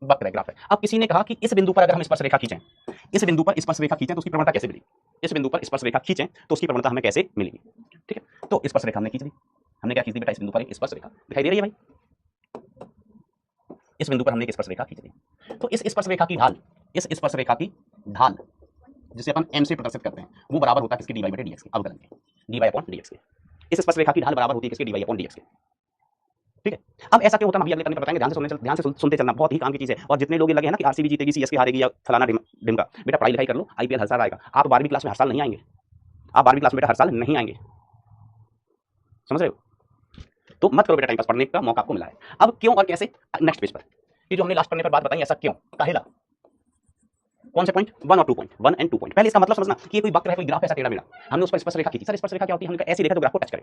वक्र है, ग्राफ है। अब किसी ने कहा कि इस बिंदु पर अगर हम स्पर्श रेखा खींचें, इस बिंदु पर स्पर्श रेखा खींचें तो उसकी प्रवणता कैसे मिलेगी? इस बिंदु पर स्पर्श रेखा खींचें तो उसकी प्रवणता हमें कैसे मिलेगी? ठीक है, तो स्पर्श रेखा हमने खींच दी, हमने क्या खींच दी बेटा? इस बिंदु पर एक स्पर्श रेखा दिखाई दे रही है भाई, इस बिंदु पर हमने एक स्पर्श रेखा खींच दी। तो इस स्पर्श रेखा की ढाल, इस स्पर्श रेखा की ढाल जिसे अपन m से प्रदर्शित करते हैं, वो बराबर होता है किसके? dy/dx के, अवकलन के, dy/dx के। इस स्पर्श रेखा की ढाल बराबर होती है किसके? dy/dx के। ठीक है, अब ऐसा क्यों होता है हम अभी अगले करने पर बताएंगे, ध्यान से सुनते चलना, बहुत ही काम की चीज है। और जितने लोग लगे हैं ना कि आरसीबी जीतेगी, सीएसके हारेगी या फलाना ढिमका, बेटा पढ़ाई लिखाई कर लो, आईपीएल हर साल आएगा। आप 12वीं क्लास में हर साल नहीं आएंगे, आप 12वीं क्लास में बेटा हर साल नहीं आएंगे, समझ रहे हो? तो मत करो बेटा, टाइम पास, पढ़ने का मौका आपको मिला है। अब क्यों और कैसे, नेक्स्ट पेज पर। ये जो हमने लास्ट पढ़ने पर बात बताई, ऐसा क्यों, काहेला, कौन से पॉइंट? 1 और 2 पॉइंट, 1 एंड 2 पॉइंट। पहले इसका मतलब समझना कि ये कोई वक्र है, कोई ग्राफ है, ऐसा टेढ़ा मेढ़ा, हमने उस पर स्पर्श रेखा खींची। सर स्पर्श रेखा क्या होती है? हमने कहा ऐसी रेखा जो ग्राफ को टच करे,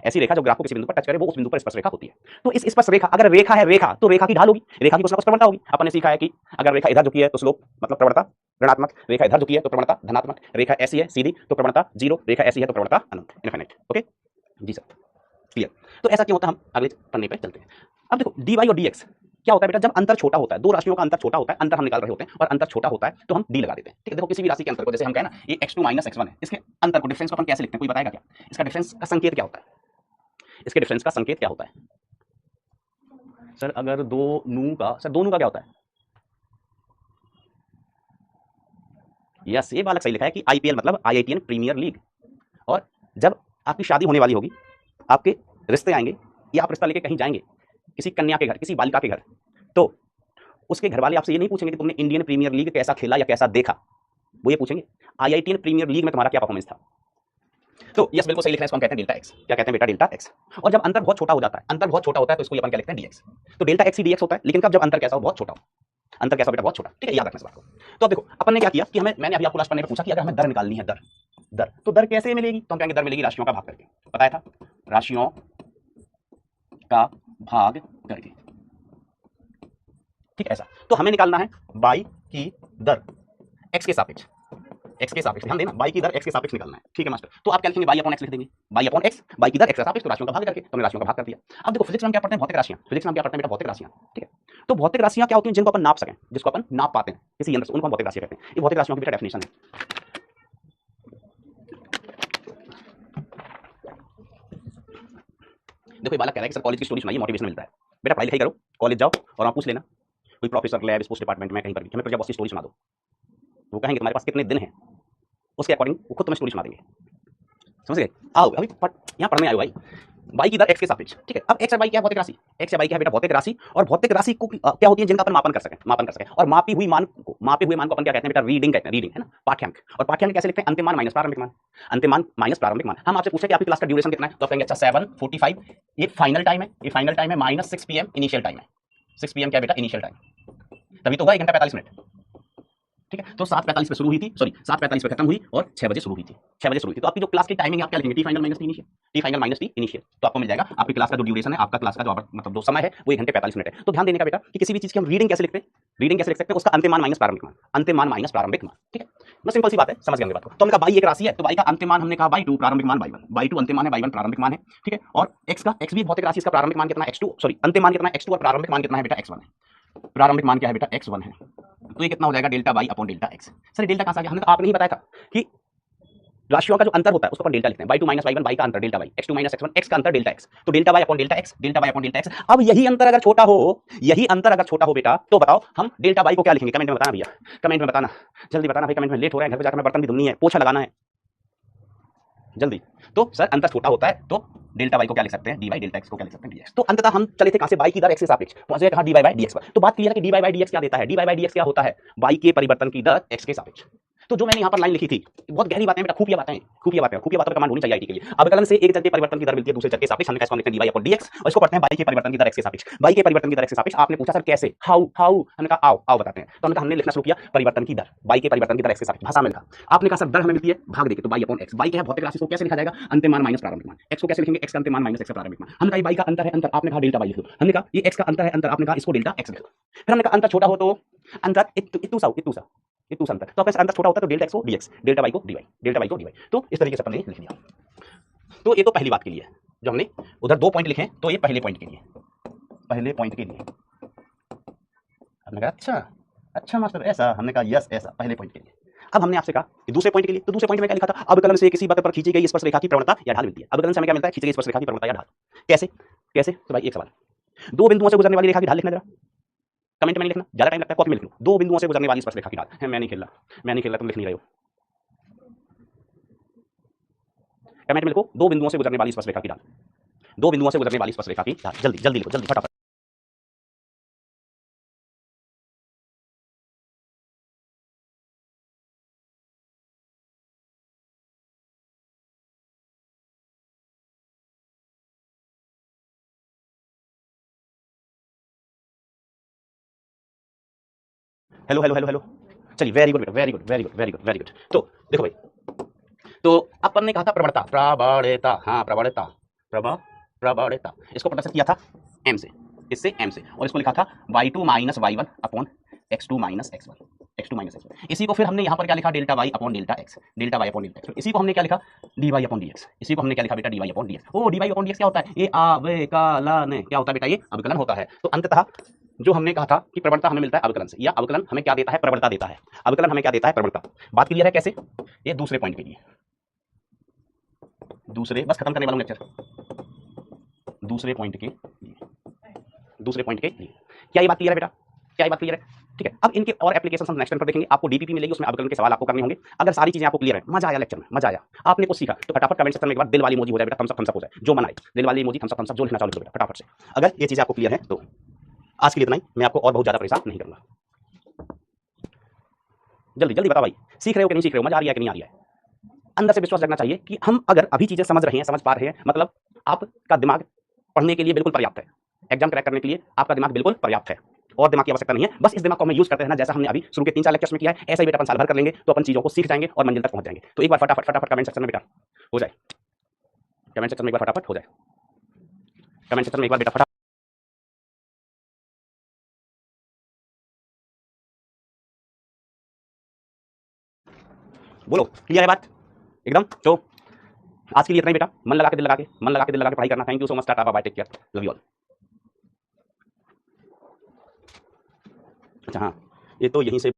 ऐसी रेखा जो ग्राफ को किसी बिंदु पर टच करे, वो उस बिंदु पर स्पर्श रेखा होती है। तो इस स्पर्श रेखा, अगर रेखा है, रेखा तो रेखा की ढाल होगी, रेखा की कुछ ना कुछ प्रवणता होगी। अपन ने सीखा है कि अगर रेखा इधर झुकी है तो स्लोप मतलब प्रवणता ऋणात्मक, रेखा इधर झुकी है तो प्रवणता धनात्मक, रेखा ऐसी है सीधी तो प्रवणता 0, रेखा ऐसी है तो प्रवणता अनंत, इनफिनिट। ओके जी सर, क्लियर। तो ऐसा क्यों होता है, हम अगले पन्ने पे चलते हैं। अब देखो dy और dx क्या होता है बेटा? जब अंतर छोटा होता है, दो राशियों का अंतर छोटा होता है, अंतर हम निकाल रहे होते हैं और अंतर छोटा होता है तो हम d लगा देते हैं। ठीक है, देखो किसी भी राशि के अंतर को, जैसे हम कहें ना ये x2 - x1 है, इसके अंतर को, डिफरेंस को अपन कैसे लिखते हैं, कोई बताएगा क्या? इसका डिफरेंस का संकेत क्या होता है? इसके डिफरेंस का संकेत क्या होता है? सर अगर दोनों का क्या होता है? यस, ये बालक सही लिखा है कि आईपीएल मतलब IITN प्रीमियर लीग। और जब आपकी शादी होने वाली होगी, आपके रिश्ते आएंगे या आप रिश्ता लेके कहीं जाएंगे, किसी कन्या के घर, किसी बालिका के घर, तो उसके घर वाले आपसे ये नहीं पूछेंगे कि तुमने इंडियन प्रीमियर लीग कैसा खेला या कैसा देखा, वो ये पूछेंगे IITN प्रीमियर लीग में तुम्हारा क्या परफॉर्मेंस था। तो यस बिल्कुल सही लिखना है, इसको हम कहते हैं डेल्टा एक्स। क्या कहते हैं बेटा? Delta x. और जब अंतर बहुत छोटा हो जाता है, अंतर बहुत छोटा होता है तो इसको अपन क्या लिखते हैं? dx। तो डेल्टा एक्स ही dx होता है, लेकिन कब? जब अंतर कैसा हो? बहुत छोटा हो। अंतर कैसा बेटा? बहुत छोटा। ठीक है, याद रखना इस बात को। तो अब देखो अपन ने क्या किया कि मैंने अभी आपको लास्ट पढ़ने में पूछा कि अगर हमें दर निकालनी है, दर तो दर कैसे मिलेगी? तो हम कहेंगे दर मिलेगी राशियों का भाग करके, बताया था, राशियों का भाग करके। ठीक, ऐसा। तो हमें निकालना है y की दर x के सापेक्ष, एक्स के सापेक्ष, ध्यान देना y की दर x के सापेक्ष निकालना है, ठीक है मास्टर। तो आप क्या लिखेंगे, y अपॉन x लिख देंगे, y अपॉन x, y की दर x के सापेक्ष, तो राशियों का भाग करके तो हमने राशियों का भाग कर दिया। अब देखो फिजिक्स में हम क्या पढ़ते हैं, भौतिक राशियां, फिजिक्स में हम क्या पढ़ते हैं बेटा, भौतिक राशियां, ठीक है। तो भौतिक राशियां क्या होती हैं, जिनको अपन नाप सकें, जिसको अपन नाप पाते हैं किसी यंत्र से, उनको हम भौतिक राशियां कहते हैं। ये भौतिक राशियों की बेटा डेफिनेशन है। देखो ये बालक कह रहा है कि सर कॉलेज की स्टोरी सुनाइए, मोटिवेशन मिलता है। बेटा पढ़ाई लिखाई करो, कॉलेज जाओ और आप पूछ लेना कोई प्रोफेसर, लैब, स्पोर्ट्स डिपार्टमेंट में कहीं पर भी, हमें प्रोजेक्ट बॉस की स्टोरी सुना दो। वो कहेंगे तुम्हारे पास कितने दिन हैं, उसके अकॉर्डिंग वो खुद तुम्हें स्टोरी सुना देंगे, समझ गए। आओ अभी यहाँ पढ़ने आयो भाई, y की दर x के सापेक्ष, ठीक है। अब x और y क्या है, भौतिक राशि, x या y क्या है बेटा, भौतिक राशि। और भौतिक राशि को क्या होती है, जिनका अपन मापन कर सकें, और मापी हुई मान को अपन क्या कहते हैं बेटा, रीडिंग कहते हैं, रीडिंग है ना, पाठ्यांक। और पाठ्यांक कैसे लिखते हैं, अंतिम मान माइनस प्रारंभिक मान, अंतिम मान माइनस प्रारंभिक मान। हम आपसे पूछे कि आपकी क्लास का ड्यूरेशन कितना है, तो आप कहेंगे अच्छा 7:45, ये फाइनल टाइम है, ये फाइनल टाइम है, माइनस 6 PM इनिशियल टाइम है, 6 PM क्या बेटा, इनिशियल टाइम, तभी तो होगा 1 घंटा 45 मिनट, ठीक है। तो 7:45 पे शुरू हुई थी, सॉरी 7:45 पे खत्म हुई और 6 बजे शुरू हुई थी, 6 बजे शुरू हुई थी। तो आपकी जो क्लास की टाइमिंग है आप क्या लिखेंगे, T final minus T initial, T final minus T initial. तो आपको मिल जाएगा आपकी क्लास का जो ड्यूरेशन है, आपका क्लास का जो मतलब जो समय है वो 1 घंटे 45 मिनट है। तो ध्यान देने का बेटा कि किसी भी चीज की हम रीडिंग कैसे लिखते हैं, रीडिंग कैसे लिख सकते हैं, उसका अंतिम मान माइनस प्रारंभिक मान, अंतिम मान माइनस प्रारंभिक मान, ठीक है। बस सिंपल सी बात है, समझ गए बात को। तो हमने कहा बाई एक राशि है, तो बाई का अंतिम मान हमने कहा बाई 2, प्रारंभिक मान बाई 1, बाई 2 अंतिम मान है, बाई 1 प्रारंभिक मान है, ठीक है। और x भी भौतिक राशि, इसका प्रारंभिक मान कितना है x2, सॉरी अंतिम मान कितना है x2 और प्रारंभिक मान कितना है बेटा x1 है, प्रारंभिक मान क्या है बेटा x1 है। तो ये कितना हो जाएगा, delta y upon delta x। Sir delta कहां से आ गया, हमने तो आपने ही बताया था कि राशियों का जो अंतर होता है उसको अपन डेल्टा लिखते हैं, y2 माइनस y1, y का अंतर delta y, x2 minus x1, x का अंतर डेल्टा x। तो delta y upon delta x, delta y upon delta x। अब यही अंतर अगर छोटा हो, यही अंतर अगर छोटा हो बेटा, तो बताओ हम डेल्टा y को क्या लिखेंगे, कमेंट में बताना भैया, कमेंट में बताना, जल्दी बताना भाई, कमेंट में, लेट हो रहा है, घर पे जाकर मैं बर्तन भी धुलनी है, पोछा लगाना है, जल्दी। तो सर अंतर छोटा होता है तो डेल्टा y को क्या लिख सकते हैं, dy, डेल्टा x को क्या लिख सकते हैं, dx। तो अंततः हम चले थे कहां से, y की दर x के सापेक्ष, पहुंचे कहां, dy by dx पर। तो बात क्लियर है कि dy by dx क्या देता है, dy by dx क्या होता है, y के परिवर्तन की दर x के सापेक्ष। तो जो मैंने यहाँ पर लाइन लिखी थी, बहुत गहरी बातें बेटा, खुफिया बातें, खुफिया बातें पर कमांड होनी चाहिए आईटी के लिए। अवकलन से एक चर के परिवर्तन की दर मिलती है दूसरे चर के सापेक्ष, हमने इसको लिखा dy अपॉन dx, और इसको पढ़ते हैं y के परिवर्तन की दर x के सापेक्ष, y के परिवर्तन की दर x के सापेक्ष। आपने पूछा सर कैसे, हाउ, हमने कहा आओ आओ बताते हैं। तो हमने कहा, हमने लिखना शुरू किया परिवर्तन की दर, y के परिवर्तन की दर x के सापेक्ष, भाषा में लिखा। आपने कहा सर दर हमें मिलती है भाग देके, तो y अपॉन x, y क्या है भौतिक राशि, को कैसे लिखा जाएगा, अंतिम मान माइनस प्रारंभिक मान, x को कैसे लिखेंगे, x का अंतिम मान माइनस x का प्रारंभिक मान। हमने कहा y का अंतर है अंतर, आपने कहा डेल्टा y लिख दो, हमने कहा ये x का अंतर है अंतर, आपने कहा इसको डेल्टा x लिख दो। फिर हमने कहा अंतर छोटा हो तो अंतर इतू अंतर, तो आपका अंतर छोटा होता है तो डेल्टा x को dx, डेल्टा y को dy, डेल्टा y को dy। तो इस तरीके से अपन ने लिख दिया। तो ये तो पहली बात के लिए है, जो हमने उधर 2 पॉइंट लिखे, तो ये पहले पॉइंट के लिए, पहले पॉइंट के लिए हमने कहा अच्छा मास्टर ऐसा, हमने कहा यस ऐसा, पहले पॉइंट के लिए। अब हमने आपसे कहा कि दूसरे पॉइंट के लिए, तो दूसरे पॉइंट में क्या लिखा था, अवकलन से किसी वक्र पर खींची गई स्पर्शरेखा की प्रवणता या ढाल मिलती है। अवकलन से हमें क्या मिलता है, खींची गई स्पर्शरेखा की प्रवणता या ढाल। कैसे तो भाई एक सवाल, दो बिंदुओं से गुजरने वाली रेखा की ढाल लिखना जरा, कमेंट में लिखना, ज्यादा टाइम लगता है, कॉपी में लिख लो। दो बिंदुओं से गुजरने वाली स्पर्शरेखा की ढाल, मैं नहीं खेल रहा, तुम लिख नहीं रहे हो, कमेंट में लिखो, दो बिंदुओं से गुजरने वाली स्पर्शरेखा की ढाल, दो बिंदुओं से गुजरने वाली स्पर्शरेखा की ढाल, जल्दी जल्दी लिखो, जल्दी फटाफट। हेलो हेलो हेलो हेलो, चलिए वेरी गुड बेटा, very good very good very good very good. तो देखो भाई, तो अपन ने कहा था प्रवणता, प्रवणता, हाँ प्रवणता, इसको प्रदर्शित किया था m से, इससे m से, और इसको लिखा था y2 minus y1 upon x2 minus x1, इसी को फिर हमने यहाँ पर क्या लिखा, delta y upon delta x, delta y upon delta x। इसी को हमने क्या लिखा, dy अपॉन dx, इसी को हमने क्या लिखा बेटा, dy अपॉन dx। ओ dy अपॉन dx क्या होता है, ये अवकलन, क्या होता है बेटा, ये अवकलन होता है। तो अंततः जो हमने कहा था कि प्रवणता हमें मिलता है अवकलन से, या अवकलन हमें क्या देता है, प्रवणता देता है। अवकलन हमें क्या देता है, प्रवणता। बात क्लियर है कैसे, ये दूसरे पॉइंट के लिए, दूसरे, बस खत्म करने वाला हूं लेक्चर, दूसरे पॉइंट के लिए। क्या ये बात क्लियर है बेटा, क्या ये बात क्लियर है, ठीक है। अब इनके और एप्लीकेशन हम नेक्स्ट टाइम पर देखेंगे, आपको डीपीपी मिलेगी, उसमें अवकलन के सवाल आपको करने होंगे। अगर सारी चीजें आपको क्लियर है, मजा आया लेक्चर में, मजा आया, आपने कुछ सीखा, तो फटाफट कमेंट सेक्शन में एक बार दिल वाली इमोजी हो जाए बेटा, थम्स अप हो जाए, जो मन आए, दिल वाली इमोजी, थम्स अप जो लिखना चालू करो बेटा फटाफट से। अगर ये चीजें आपको क्लियर है तो आज के लिए इतना ही, मैं आपको और बहुत ज्यादा परेशान नहीं करूंगा। जल्दी जल्दी बता भाई, सीख रहे हो कि नहीं सीख रहे हो, मजा आ रही है कि नहीं आ रही है। अंदर से विश्वास रखना चाहिए कि हम अगर अभी चीजें समझ रहे हैं, समझ पा रहे हैं, मतलब आपका दिमाग पढ़ने के लिए बिल्कुल पर्याप्त है, एग्जाम क्रैक करने के लिए आपका दिमाग बिल्कुल पर्याप्त है, और दिमाग की आवश्यकता नहीं है। बस इस दिमाग को हमें यूज करते रहना, जैसा हमने अभी शुरू के 3-4 लेक्चर्स में किया है, ऐसा ही बेटा अपन साल भर कर लेंगे, तो अपन चीजों को सीख जाएंगे और मंजिल तक पहुंच जाएंगे। तो एक बार फटाफट फटाफट कमेंट सेक्शन में बेटा हो जाए, कमेंट सेक्शन में एक बार फटाफट हो जाए, कमेंट सेक्शन में एक बार बेटा फटाफट। बोलो, क्लियर है बात एकदम? तो आज के लिए इतना ही बेटा, मन लगा के दिल लगा के, मन लगा के दिल लगा के पढ़ाई करना। Thank you so much, ta-ta bye bye, take care, love you all. अच्छा हाँ, ये तो यहीं से